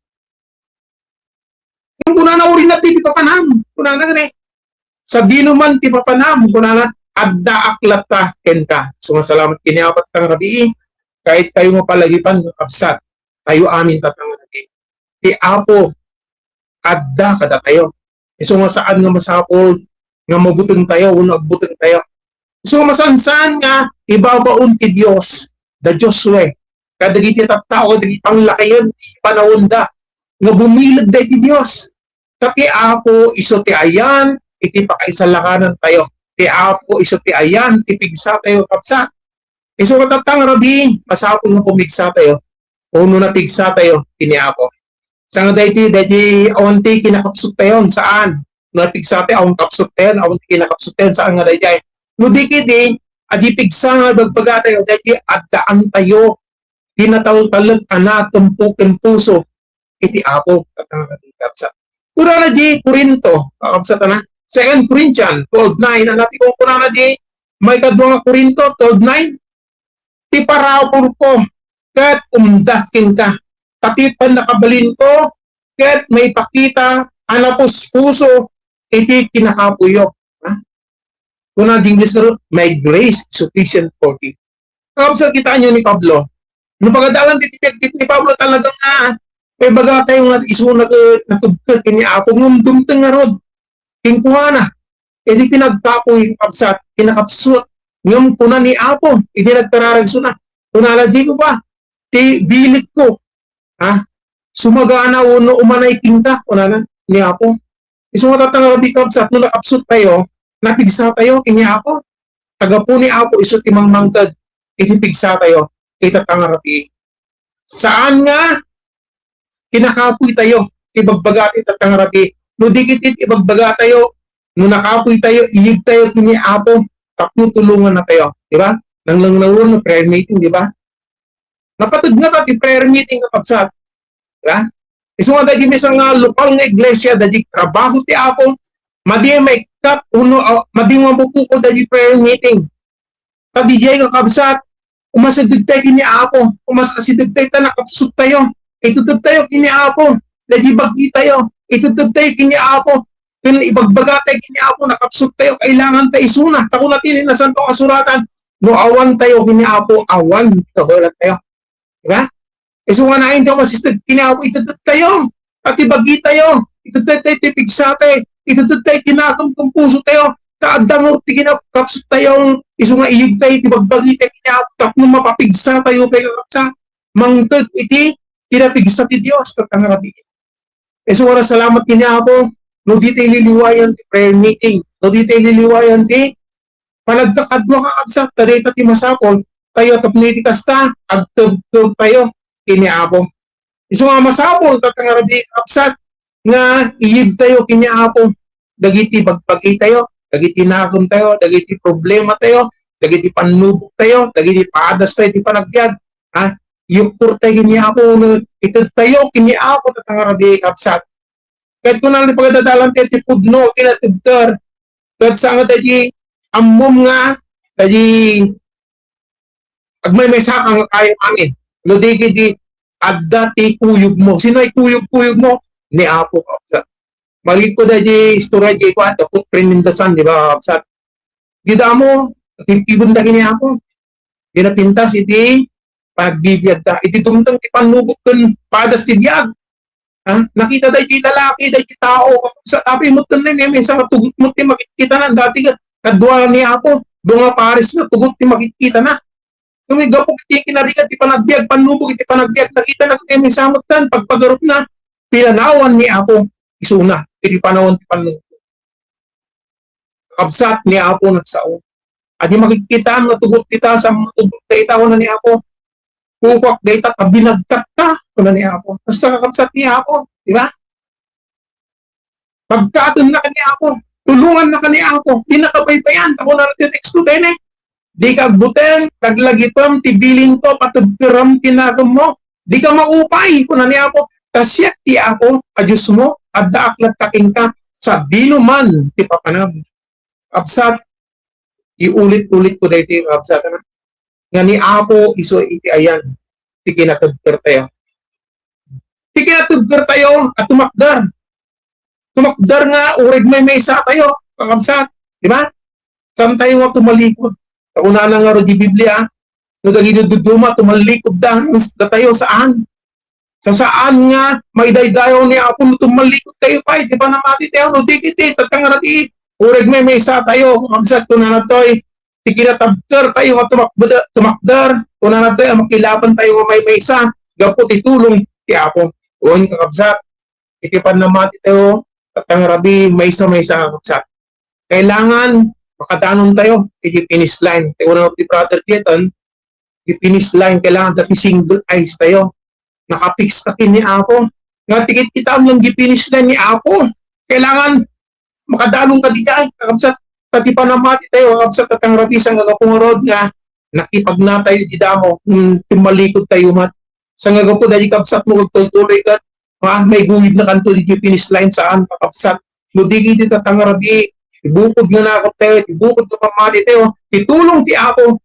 Kung kuna na uri na ti papanam, kuna na gani. Sa dinuman ti papanam, kuna na adda aklata kenta. Sumasalamat kiniapat kang rabi, kahit kayo mapalagipan ng kapsat, tayo amin tatang rabi. Ti Apo, adda kada tayo. Sumasaan nga masapol, nga mabutong tayo, agbutong tayo. Sumasansan nga, ibabaon ti Diyos, da Josue. Kada giti tattao, dagi panglakayan, panahon da, nga bumilag da ti Diyos. Ti Apo, iso ti ayan, iti pakaisalakanan tayo. Ti Apo, iso ti ayan, ti pigsa tayo kapsa. Iso katatang rabi, masapol nga pumigsa tayo. Uno na pigsa tayo, tini Apo. Sa nga dahi awanti kinakapsut tayo, saan? Na pigsa tayo, awang kapsut tayo, awanti kinakapsut tayo, saan nga dahi? No di kiti, adi pigsa nga bagbaga tayo, dahi addaan tayo, tinatawag anak, tumpukin puso, iti Apo, katang rabi kapsa. Kuna na di Corinto, kakabsat na, 2 Corinthians 12:9, ang natin kung kuna na di, may kadwa nga Corinto 12:9, ti parapor ko, kat umdaskin ka, pati pan nakabalin ko, kat may pakita, anapos puso, iti kinakapuyo. Kuna di English na my grace sufficient for thee. Kakabsat kita nyo ni Pablo, nung pagadalan titipik ni Pablo talagang may baga tayo nga iso natubkad kini Apo ngum dumteng nga rod. Tingkuhana. Edi pinagtapoy kapsat, kinakapsut. Ngum kuna ni Apo, edi nagtararag suna. Kunala di ko ba? Ti bilik ko. Sumagana uno umanay tingka. Kunala ni Apo. Iso matatang rabi kapsat, nung nakapsut tayo, napigsa tayo kini Apo. Taga po ni Apo, iso timang mangtad. Edi pigsa tayo, itatang rabi. Saan nga? Kinakapoy tayo, ibagbagati tatang rabi. No dikitit ibagbaga tayo, no nakapoy tayo, iyig tayo kini Apo, tapno tulungan na tayo. Di ba? Nang lang na prayer meeting, di ba? Napatag na pati prayer meeting kapagsat. Di ba? Iso nga dahil isang lokal nga iglesia, dahil trabaho ti Apo, madi may kat, madi nga mapupuko dahil prayer meeting. Tadi jay nga kapsat, umasadig tayo kini Apo, umasadig tayo nakapsut tayo. Itutub tayo kini Apo, dahil bagi tayo, itutub tayo kini Apo, kung ibagbaga tayo kini Apo, nakapsut tayo, kailangan tayo isuna. Tako natin na saan kasuratan, no awan tayo kini Apo, awan, kahulat tayo. Diba? Isunga na tayo masistag kini Apo, itutub tayo, pati bagi tayo, itutub tayo tipigsa tayo, itutub tayo kinakam kung puso tayo, taadang ti kinakapsut tayo, isunga iyig tayo, tibagbagi tayo kini Apo, tapno mapapigsa tayo, kakapsa, mangtag iti, pinapigsa ti Diyos, tatang rabi. Iso oras salamat kini Apo, no di tayo liliwayan ti prayer meeting, no di tayo liliwayan ti panagkakadwa ka absat, taday ti masapol, tayo tapniti kasta, agtub tayo, kini Apo. Iso nga masapol, tatangarabi absat, nga iyib tayo kini Apo, dagiti bagbagi tayo, dagiti nakon tayo, dagiti problema tayo, dagiti panubok tayo, dagiti paadas tayo, di panagbiag, ha? Yuktur tayo kini Apo, ito tayo kini Apo, tatangarabi absat. Kahit kung nang pagdadalan tayo, ti pudno, kinatubter, kahit sa nga tayo, amom nga, tayo, agmay sakang kayo angin, no di adda ti kuyog mo. Sino ay kuyog mo? Ni Apo absat. Malit ko dahil istorya di ko at footprint mindasan, di ba absat? Gida mo, ibon da kini Apo. Ginapintas iti pagbibiyag da. Iti dumtang ti panubok kun padas ti biyag. Ha? Nakita dahil ti lalaki, dahil ti tao. Sa tapi mo ito na may isang tugot mo ti makikita na. Dati ka, kadwa ni Apo, doon nga pares na tugot ti makikita na. Kung may gapok iti kinarigat, iti panagbiag, panubog iti panagbiag, nakita na kaya may samot tan, pagpagarot na, pinanawan ni Apo, isuna, iti panahon ti panubog. Kabsat ni Apo nagsao. At yung makikita ang natugot kita sa mga tugot na itaw na ni Apo, kukwak na ita, kabinagkat ka, na ni Apo. Basta kakabsat ni Apo, di ba? Pagkatun na ka ni Apo, tulungan na ka ni Apo, di nakabaybayan, ako na natin teksto din eh. Di ka buteng, taglagitom, tibilin to, patugpiram, tinagam mo. Di ka maupay, kung niya Apo, tasyak ti Apo, adyos mo, adda aklat taking ka, sa binuman, ti papanam. Absat, iulit-ulit ko dahil ti absat na. Nga ni Apo, iso iti ayan, ti kinatugpir tayo. Ti kinatugpir tayo, at tumakdar. Tumakdar nga, urig may isa tayo, kakabsat, di ba? Saan tayo nga tumalikod? Kauna na nga ro di Biblia, no dagidududuma, tumalikod da tayo saan? Sa saan nga, maidaydayo ni Apo, no tumalikod tayo pa, di ba namati tayo, no di kiti, tatangarati, ureg may isa tayo, magsat ko na natoy, tikinatabkar tayo, tumakdar, kung na natoy, makilaban tayo, may isa, gapot itulong, ti Apo, uwan kakabsat, itipan namati tayo, tatangarabi, may isa, magsat. Kailangan, makadanon tayo, i-finish line. Kaya una ng brother Tieton, i-finish line, kailangan dati single eyes tayo. Nakapix na ni Apo. Nga tikit kita ang i-finish line ni Apo. Kailangan makadanon ka diyan. Kakabsat, pati pa namati tayo, kakabsat at ang rabisang nagapungarod nga, nakipag na tayo di damo, tumalikod tayo mat. Sa ngagapo, dahil kakabsat mo, tuloy ka, may guhid na kanto, i-finish line saan, kakabsat. Mudigi dito at ang rabi, ibukod nga nakap tayo, ibukod nga pamati tayo, itulong ti Apo,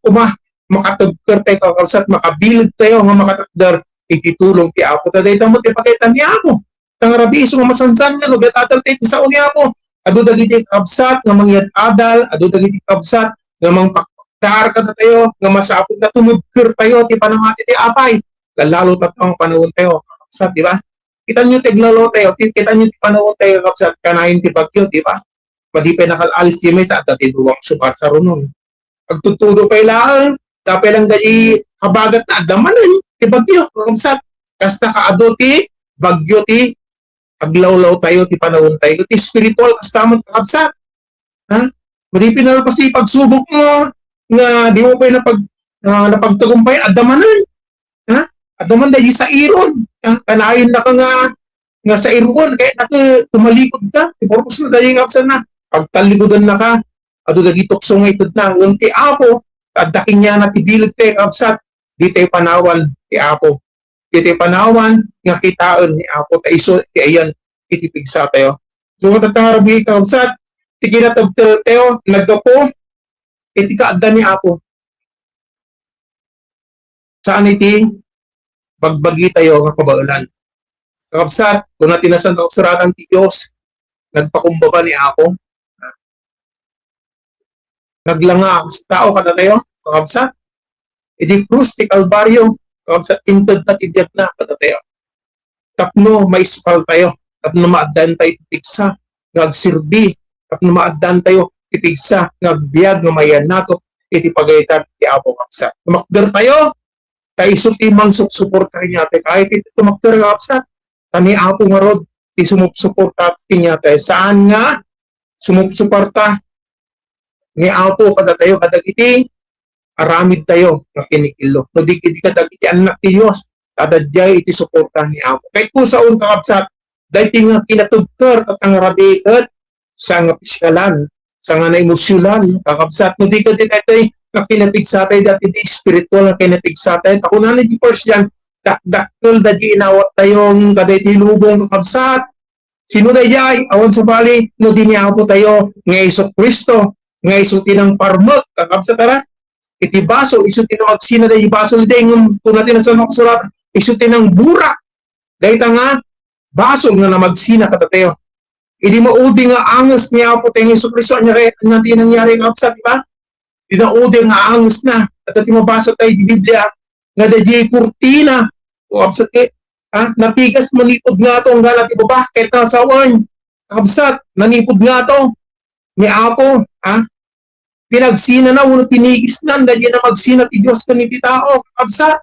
makatagkar tayo kakabsat, makabilid tayo, nga makatagdar, ititulong ti Apo. Taday tamo, tipakitan ni Apo. Tangarabi, iso nga masansan nga, lugat atal tayo, tisaon ni Apo. Ado dagiti kabsat, nga mangyat adal, ado dagiti kabsat, nga mangpaktar ka na tayo, nga masapod na tumugkir tayo, ti panamati ti Apay. Lalo tatang panahon tayo, kabsat, di ba? Kita nyo tiglalo tayo, kita nyo ti panahon tayo, kabsat, kanahin ti bagyo, di ba? Padi pa nakalalis di may sa dati duwang subar sa runon. Pagtutudo pa ilaan, dapat lang gaji habagat na adamanan, ti bagyo, kamsat. Kasta kaado ti, bagyo ti, aglawlaw tayo, ti panahon tayo, ti spiritual, kastamot kakabsat. Ha? Maripin na kasi pagsubok mo, nga di mo pa napagtagumpay, adamanan. Ha? Adaman dahil sa iron. Ha? Kanayin na ka nga sa iron, kaya tumalikod ka, ti purpose na dahil kapsan na. Pagtalikodan na ka, ado dagitokso nga itod na, ng ti Apo, tadaking niya na tibilig tayo kapsat, di tayo panawan ti Apo. Di tayo panawan, nga kitaan ni Apo, taiso, ti ayan, itipigsa tayo. So, tatangarabi kapsat, ti kinatabtel tayo, nagkapo, iti kaadda ni Apo. Saan iti, bagbagi tayo nga kabaulan. Kapsat, kung natin nasan ang suratan ti Diyos, nagpakumbaba ni Apo, naglanga, tao ka na tayo, kakabsat. Idi krus, ti Kalbaryo, kakabsat, intod na tidyag na, ka na tayo. Tapno, maispal tayo, tapno maaddan tayo titigsa, ngagsirbi, tapno maaddan tayo titigsa, ngagbiag, ngamayan nato, iti pagaytan, ti Apo kakabsat. Tumakder tayo, tayo sutimang suporta rin natin, kahit iti tumakder kakabsat, tani Apo nga rod, ti sumupsuporta kanya tayo. Saan nga sumupsuporta ni Apo kada tayo kadagiti aramid tayo nga kinikilo. No di kadagiti anak ti Dios kadadjay iti suporta ni Apo. Kahit kung saon kakabsat dahil nga kinatugkar at ang rabikat sa nga pisikalan, sa nga na emosyonan kakabsat. No di kadagiti nga kinapigsatay dati di spiritual nga kinapigsatay. Ako na di first yan dakdakkel dadi inawat tayong kadagiti lubong kakabsat. Sino na jay, awan sa bali, no di niya po tayo, nga Iso Kristo, nga iso tinang parmot, kakabsa tara, iti baso, iso tinang agsina da baso, dahil kung natin nasa makasulat, iso tinang burak, dahil nga, baso nga na magsina katatayo. Hindi maudi nga angas niya po tayo Iso Kristo, natin nangyari kakabsa, di ba? Hindi na udi nga angas na, at iti mabasa tayo di Biblia, nga da di kurtina, o kakabsa tayo, napigas manipod nga to nga natin bakit nasawan kabsat nanipod nga to ni Apo pinagsina na uno pinigis na dahil na magsina ti Diyos kaniti tao kabsat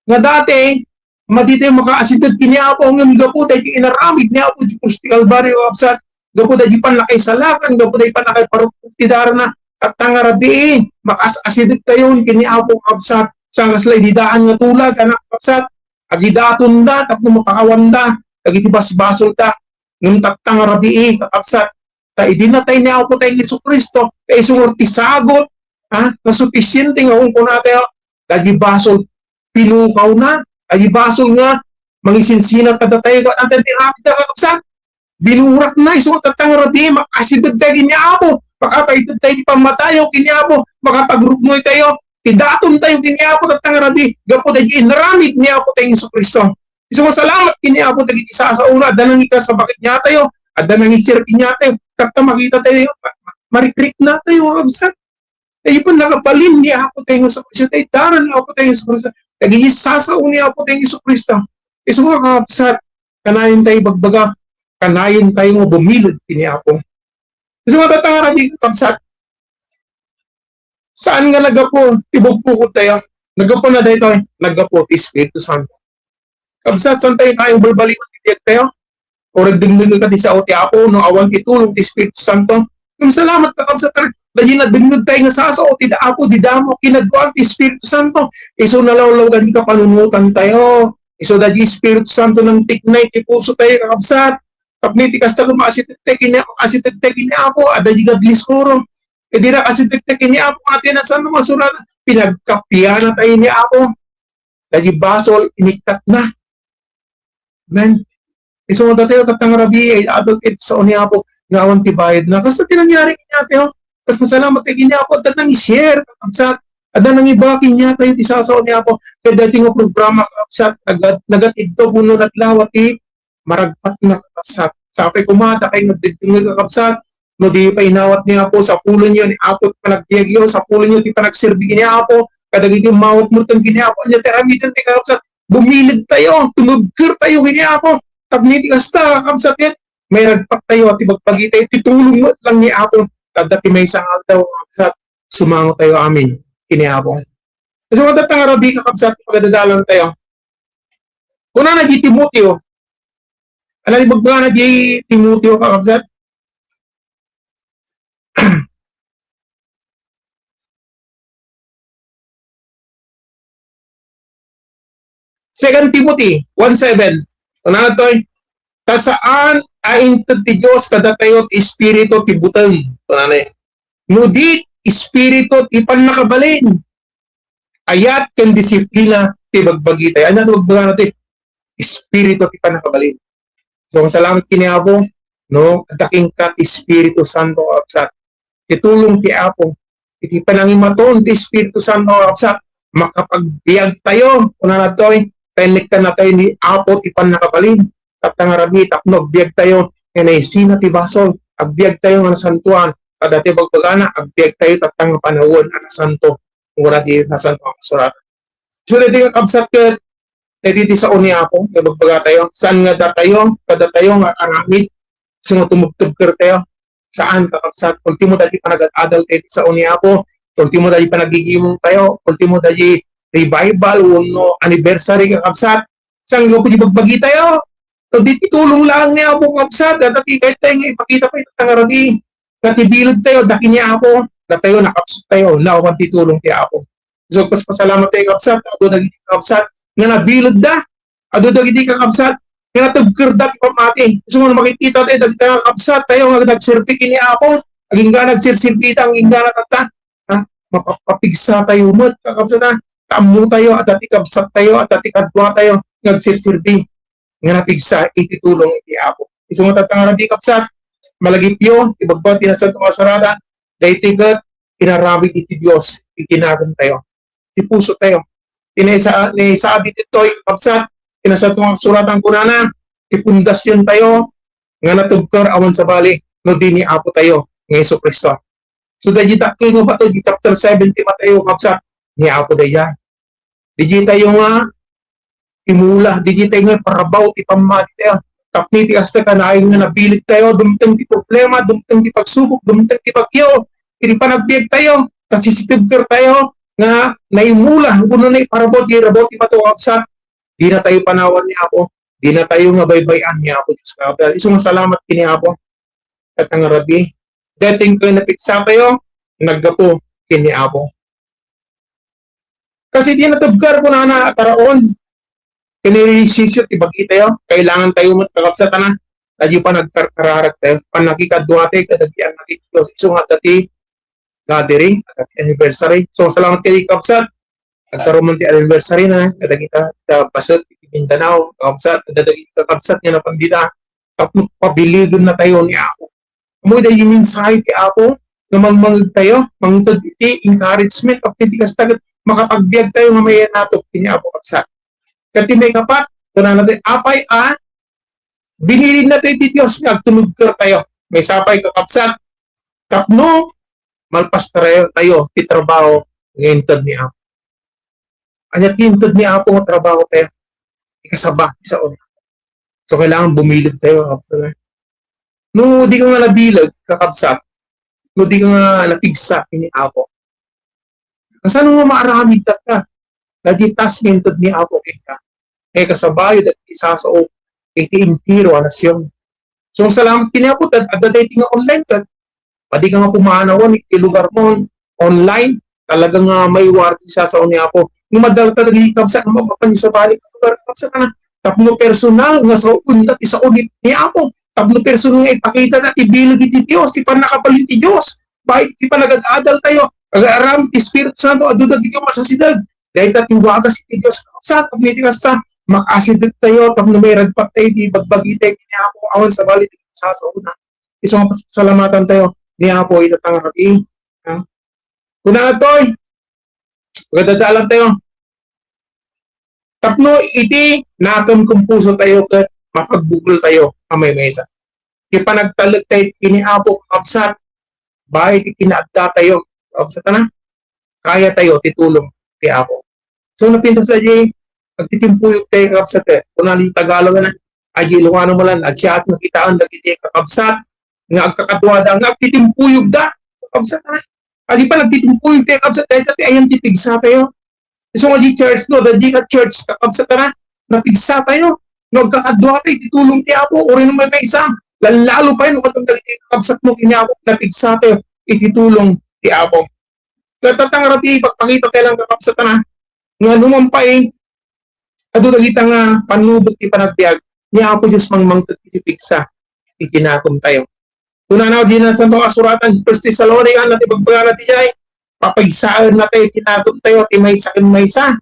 nga dati madito yung makaasidad kini Apo ang gapo dahil inaramid ni Apo di Pusti Calvario kabsat gapo dahil panakay salakan gapo dahil panakay paruptidar na at tangarabi makaasidad tayo kini Apo kabsat sa kaslay didaan nga tulag anak kabsat agidaton da, tapno mapakawan da, agitibas-basol da, ng taktang rabii, kakapsat, ta idinatay niya ako tayo Iso Kristo, kaya isungortisagot, nasupisyente nga kung natin, agibasol, pinukaw na, agibasol nga, mangisinsinat kada tayo, natin tinapit na kakapsat, binurak na, isungot taktang rabii, makasidad tayo giniabo, makapaitad tayo pamatayo, giniabo, makapagrugnoy tayo, idaton tayo kiniapo at tangarabi, gapo na inaramid niya po tayo Iso Kristo. Iso masalamat kiniapo na isa sa una, adanang ika sa bakit niya tayo, adanang isirpi niya tayo, takta makita tayo, marikrik na tayo, kabsat. Tayo po nakabalin niya po tayo Iso Kristo, tayo daran niya po tayo Iso Kristo, nag-iisa sa una po tayo Iso Kristo. Iso mga kabsat, kanayon tayo bagbaga, kanayon tayo mo bumilod kiniapo. Iso mga tangarabi, kabsat, saan nga nagapo? Tibugpukot tayo. Nagapo na dito. Nagapo, Espiritu Santo. Kabsat, saan tayo kayong balbalikot titiyag tayo? O nagdingding ka di sa oti Apo, no awang kitulong ti Espiritu Santo. Yung salamat ka, kabsat, dahil nadingding tayo nga sa oti da Apo, di damo, kinadbuan ti Espiritu Santo. Iso nalawlaw ka panunutan tayo. Iso dahil Espiritu Santo ng tiknay, ti puso tayo, kakabsat. Kapniti kasta lumaasitagtag ini Apo, ada juga bliskuro. E di na kasi tiktikin ni Apo natin at saan masulat, pinagkapiyan na tayo ni Apo. Dahil basol, iniktat na. Amen. Iso mo tayo katang rabi, ay adult it sa ni Apo, ngawan tibayad na. Kasi tinangyari niya tayo, kasi masalamat tayo ni Apo, at nang i-share, at nang ibakin niya tayo, isasaw ni Apo, kaya dating ang programa, kapsat, nagatid to, puno naglawati, maragpat na kapsat. Sabi kumata kayo, nagdiding kapsat, no di pa inawat niya Apo sa pulo niyo ni Apo panagbiagyo sa pulo niyo ti panagsirbi niya Apo kadagiti mawat mo tang kini Apo niya teramitan ti kapsat bumilid tayo tunugker tayo kini Apo tagniti kasta kapsat yet may ragpak tayo at ibagpagitay titulong mo lang ni Apo kadati may isang daw kapsat sumango tayo amin kini Apo so matatang arabi kapsat pagdadalan tayo kuna na di Timoteo ala di bagba na di Timoteo kapsat 2 Timothy 1:7. Ano to? Kasaan aintad ti Diyos kada tayo espiritu ti buteng. Ano? Nudi espiritu ti panakabalin. Ayat ken disiplina ti bagbagitay. Ano bagbaga natin? Espiritu ti panakabalin. So salamat kini Apo, no? Daking kat Espiritu Santo sa titulong ti Apo. Iti panangimaton ti Espiritu Santo sa makapagbiag tayo. Kuna na to, penek na tayo ni Apo ti panakabalin. Taptang arabi, tapnog, biag tayo, sina ti basol, agbiag tayo ng santuan, kadati bagbagana, agbiag tayo, taptang panahon, ang santo, kung wala di na santo ang surat. So, dito yung kabsat ka, dito sa uni Apo, bagbaga tayo, saan nga da tayo, kada tayo nga aramid, sunod tumugtog ka tayo, saan kakabsat, ultimo dati pa nag-adal tayo sa uni Apo, ultimo dati pa nagigimong tayo, ultimo dati revival, uno, anniversary kakabsat, saan nga po di bagbagi tayo, So, di tulong lang ni Apo kapsat, dati kahit tayo nga ipakita pa ito tangarabi, natibilog tayo, daki ni Apo, na tayo, nakapsat tayo, nakuhan titulong ti Apo. So, pasalamat tayo kapsat, ado nagiging kapsat, nga nabilog da, ado nagiging kapsat, nga natagkir da pamati. So, kung makikita tayo, dagdag kapsat, tayo nga nagsirpi kini Apo, aging nga nagsirsirpita, aging nga natata, mapapigsa tayo mo, kakapsat na, tamo tayo, at dati kapsat tayo, at dati kadwa tayo, nagsirsirpi, nga napigsa, ititulong iti Apo. Iso mo tatang di kapsat, malagipyo, ibagbaw, tinasad ng masarada, dahil tigat, inarabig iti Diyos, ikinagam tayo. Ipuso tayo. Sabi dito, kapsat, tinasad ng suratan ko na, ipundasyon tayo, nga natugkar awan sa bali, no di ni Apo tayo, ng Yesu Cristo. So, dahil takil nga ba ito, di chapter 70 tayo, kapsat, ni Apo daya. Di tayo nga, imula, di tayo nga parabaw, ipamati tayo. Tapni ti hasta ka na nga nabilit tayo, dumtang ti problema, dumtang ti pagsubok, dumtang ti bagyo, hindi pa nagbiag tayo, kasi sitibker tayo, nga naimula, kuno na iparabot, irabot, ipatuwag sa, di na tayo panawan ni Apo, di na tayo nga baybayan ni Apo. Isang salamat kini Apo, at ang rabi, dating ko napiksa tayo, naggapo kini Apo. Kasi di natubkar ko na taraon, kinirisisyo, ibagi tayo, kailangan tayo magkakapsatan na, lagi pa nagkarkararat tayo, panakikadwate, kadagyan natin Diyos, iso nga dati, gathering, at anniversary. So, salamat kayo kapsat, nagkaroon ti anniversary na, kadagita, pasat, Mindanao, kapsat, kadagita kapsat niya na pandita, tapos pabiligon na tayo ni Apo. Amoy na yung mensahe ti Apo, na mangmangag tayo, mangtad iti, encouragement, pagtitigas tagat, makapagbiag tayo mamaya nato, ni Apo kapsat. Kasi may kapat, kung natin, apay binilin natin iti Diyos, nagtunugker tayo. May sapay kakapsat, tapno, malpas tayo, titrabaho, ngintad ni Apo. Anyat ngintad ni Apo, ng trabaho tayo, ikasaba, isa o. So, kailangan bumilig tayo, kapsat. No, di ka nga nabilag, kakapsat, no, di ka nga napigsa, ni Apo. Saan nga maaramid ka? Nagitas ngintad ni Apo, kita. Kasabayo at isa sa iti intiro anasyon. So, salamat kiniapot at dating nga online ka. Pwede ka nga pumanawan iti lugar mo online. Talagang may warti siya sa uniapo. Yung madalta nagiging kapsa, mapapansin sa balik lugar kapsa ka na. Tapno personal nga sa undat isa unit ni Apo. Tapno personal nga ipakita na ibilog iti Diyos. Di pa nakapalit ti Diyos. Bakit di pa nag-adal tayo?Ag-aram ti Spirit Santo adudag iti masasidag. Dahil tatiwagas iti Diyos kapsa. Tapno iti kapsa. Makasidot tayo, tapos may ragpat tayo, di bagbagi tayo, kini Apo, awan sa balik, sa una. Isang salamatan tayo, ni Apo, itatang rabi. Kung na ito'y, magdadalan tayo. Tapno, iti, nakam kung puso tayo, kat mapagbukol tayo, amay mesa. Ipanagtalag tayo, kini Apo, kapsat, bahit ikinaadta tayo, kapsat na, kaya tayo, titulong, kay Apo. So, napinta sa di, nagtitimpuyog tayo kakabsat eh. Kung nalang Tagalog na, ay Ilocano mo lang, nagsiat ng kitaan, nagtitimpuyog kakabsat, nga agkakatuwada, nga nagtitimpuyog da, kakabsat na. Ay pa nagtitimpuyog tayo kakabsat, dahil dati ayang tipigsa tayo. So nga di church no, dahil di ka church kakabsat na, napigsa tayo, nagkakatuwa tayo, titulong tayo po, o rin naman may isang, lalo pa yun, katong kakabsat mo kinyapo, napigsa tayo, ititulong tayo po. Katatang rati, pagpakita tayo lang kakabsat na, nga numampay, ado nagita nga panubot ti panagbiag niya Apo Diyos mangmang titipigsa ikinakom tayo. Tunanaw din na sa mga suratan 1 Thessalonians natin pagpagala ti jay papagsaan na tayo kinakom tayo ti may sakin may sa.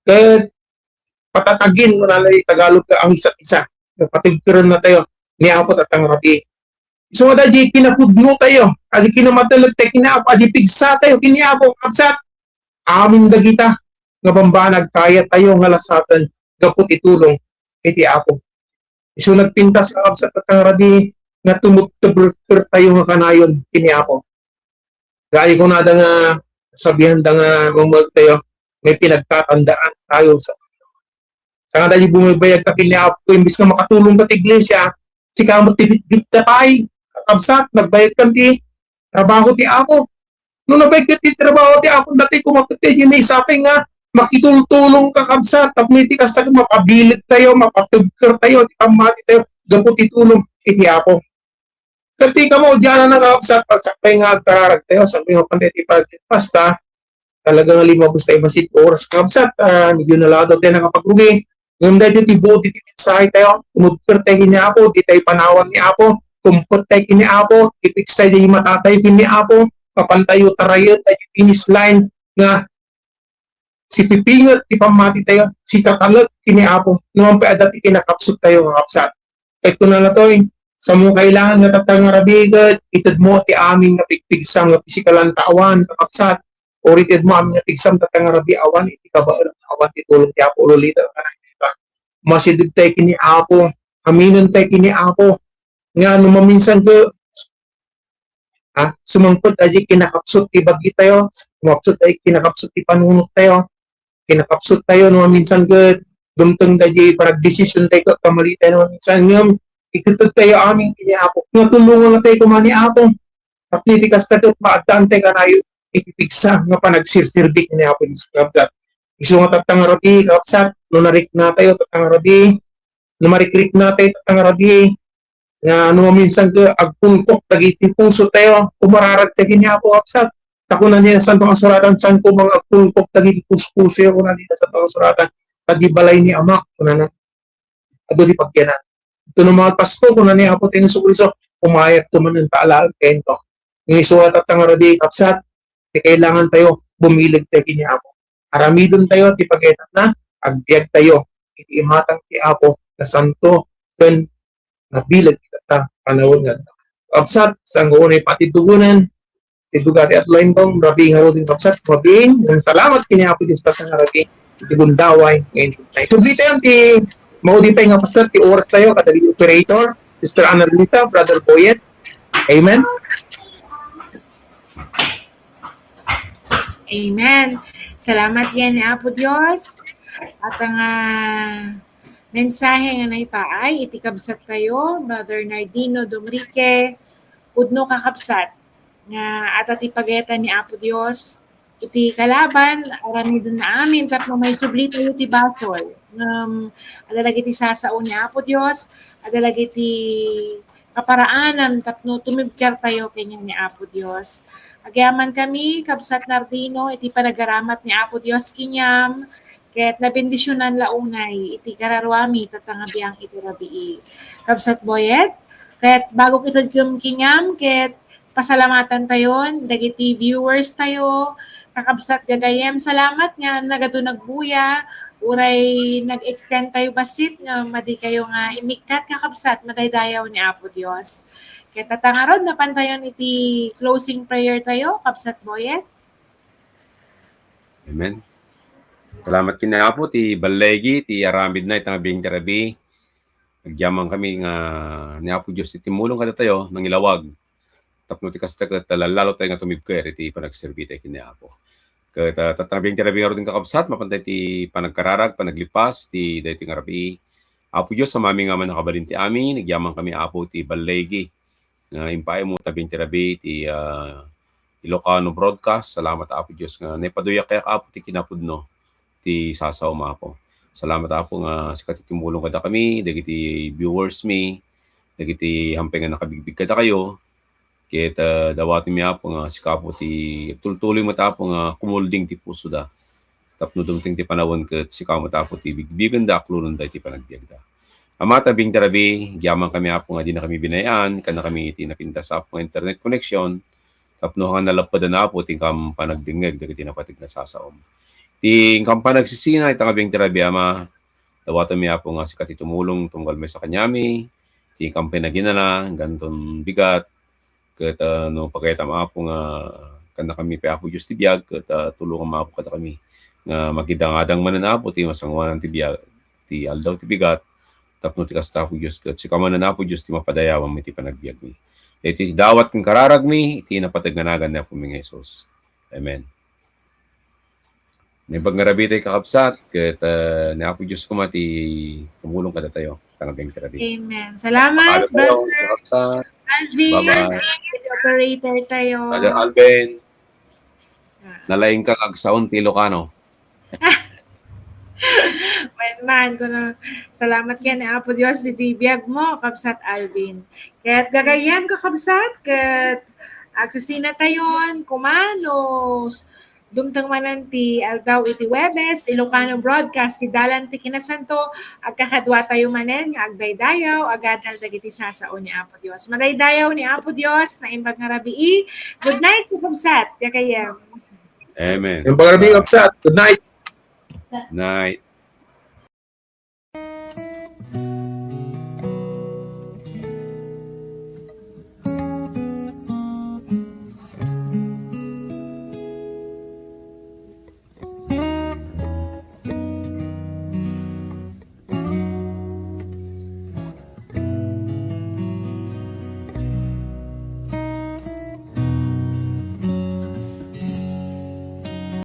Kaya patatagin mo na Tagalog ka ang isa't isa. Patigkiran na tayo ni Apo tatang rabi. So da di kinapudno tayo, adi kinamatalag tayo kinapo, adi pigsa tayo kiniapo kapsat. Amin dagita nga bambanag kaya tayo nga lasatan gapot itulong iti Apo. Isu nagpintas ka sa tatangarabi nga tumutubur tayo nga kanayon kini Apo. Gaya ko na nga sabihan da nga mamag tayo may pinagtatandaan tayo sa nga dali bumibayag ka kini Apo imbis nga makatulong ka ti iglesia si kamot ti bitapay kakabsat nagbayad ka ti trabaho ti Apo. Nung nabayag ti trabaho ti Apo dati kumakot ti yun isaping nga makitultulong ka kabsat, tapos ka sa mapabilit tayo, mapatugkar tayo, mati tayo, gapot itulong, iti Apo. Kati ka mo, diyan na nakakabsat, pagsakpay nga kararag tayo, sabi mo panday pasta, talagang limabos tayo masit oras kabsat, medyo nalado tayo nakapagrugi, ngayon dahil dito ibo, dito sahay tayo, umudkar tayo kini Apo, di tayo panawan ni Apo, kumpot tayo kini Apo, ipiksay tayo matatay kini Apo, papantayo tarayot tayo finish line, nga si pipingat, ipamati tayo, si tatalag kini Apo, naman pa dati kinakapsot tayo kakapsat. Kahit ko na natoy, sa mo kailangan nga tatang nga rabigat, itad mo ti aming nga pigpigsam nga pisikalan tawan, kakapsat, o itad mo aming nga pigsam tatang nga rabi awan, iti kabaan awan, itulong ti Apo ululita, masidig tayo kini Apo, aminan tayo kini Apo, nga maminsan ko, sumangkot aji kinakapsot ti bagi tayo, sumangkot ay kinakapsot ti panunot tayo, kinakapsot tayo no minsan gud dumteng daji para decision tayo kamali tayo no minsan ngam ikutod tayo aming kiniapo nga tulungan na tayo kumani Apo tapni ti kastadot maadante kanayo ikipigsa nga panagsirsirbik ni Apo diskrabdat isu nga tatang rodi kapsat no narik na tayo tatang rodi no marikrik na tayo tatang rodi nga no minsan ko agpulkok dagiti puso tayo umararag tayo ni Apo kapsat ako na nila sa pangasuratan saan ko mga agpulkok dagiti puso ako na nila sa pangasuratan tadi balay ni Amak kuna na ado di pagyanan ito ng mga Pasko kuna ni Apo tingin sa Kristo umayat ko man ng taalaan kento ng isuwat at ang radi kapsat di kailangan tayo bumilig tayo kini Apo aramidon tayo ti pagetan na agbiag tayo iti imatang ti Apo na santo ken nabilag kita panahon nga kapsat sang unay patitugunan titugati at lointong rabi nga roding kapsat mabing salamat kini Apo Diyos tatang rabi iti bundaway ngayon tayo subli tayo ti maudi tayo nga pastor ti oras tayo kadali operator Sister Annalisa, Brother Boyet Amen. Amen. Salamat yan ni Apo Diyos. At ang mensahe nga naipaay, itikabsat tayo, Brother Nardino Domrique, udno kakabsat, nga at ipagetan ni Apo Diyos, iti kalaban, arami dun na amin, tapno may subli tayo ti basol. Adalag iti sasao ni Apo Diyos, adalag iti kaparaanan, tapno tumibkar tayo kanya ni Apo Diyos. Agyaman kami, Kabsat Nardino, iti panagaramat ni Apo Diyos kinyam, ket nabendisyonan launay, iti kararwami, tatangabiang iti rabii. Kabsat Boyet, ket bago kitod kinyam, ket pasalamatan tayon, dagiti viewers tayo, kakabsat gagayem, salamat nga nagado nagbuya, uray nag-extend tayo basit, nga madi kayo nga imikat kakabsat, madaydayaw ni Apo Diyos. Kaya tatangarod na pantayon iti closing prayer tayo, Kabsat Boyet. Amen. Salamat kina Apo, ti balegi, ti aramid na itang abing terabi. Nagyamang kami nga ni Apo Diyos, iti mulong kada tayo, ng ilawag. Tapno ti kastagat, lalo tayo nga tumibker, iti panagserbi tayo kina Apo. Kaya tatabing terabi nga rin kakabsat, mapantay ti panagkararag, panaglipas, ti dahi ti ngarabi. Apo Diyos, sa mami nga man nakabalinti amin, nagyamang kami Apo, ti balegi. Nga impay mo tabing terabi ti Ilocano broadcast. Salamat Apo Diyos nga naipaduyak kaya Apo ti kinapudno ti sasaw Apo. Salamat Apo nga sikat tumulong kada kami, dagiti viewers mi, dagiti hampay nga nakabigbig kada kayo. Ket dawati mi Apo nga sikapo ti tultuloy mo Apo nga kumulding ti puso da. Tapno dumting ti panawon ket sikaw mo Apo ti bigbigan da klunon da ti panagbiag da. Amata bing terabi, gyamang kami Apo nga di na kami binayaan, kana kami tinapinta sa Apo nga internet connection, tapno nga nalapad na Apo, tingkam panagdingeg, dagiti napatig na sasaom. Tingkam panagsisina, itang bing terabi, Ama, dawatan mi Apo nga sikat itumulong tunggal may sa kanyami, tingkam pinaginana, ganton bigat, kat no pagkaitam Apo nga, kana kami pa Apo Diyos tibiyag, kat tulungan mo Apo kada kami, nga magidang-adang manan Apo, ti masangwanan tibiyag, ti aldaw tibigat, tapno ti kasta Apo Diyos ket sikamanan Apo Diyos ti mapadayawan mi ti panagbiag mi. Iti dawat ken kararag mi iti napatagnanagan ni Apo mi Jesus. Amen. Ni bagngarabi tay kakabsat ket ni Apo Diyos ko mati tumulong kada tayo tanggabing terabi. Amen. Salamat, Brother Alvin. Operator tayo. Brother Alvin. Nalaing ka kag saon ti Ilocano. Mas man ko na salamat kaya ni Apo Dios di biyag mo kabsat Alvin. Kaya't gagayam ka kabsat kat agsasina tayon kumanos dumtang mananti aldaw iti Webes Ilocano broadcast si Dalan ti Kinasanto agkakadwa tayo manen nga agdaydayaw agadal dagiti sasao ni Apo Dios. Madaydayaw ni Apo Dios na imbag nga rabii. Good night po kabsat. Gagayam. Amen. Yung pag-arabi, kapsat. Good night. Night.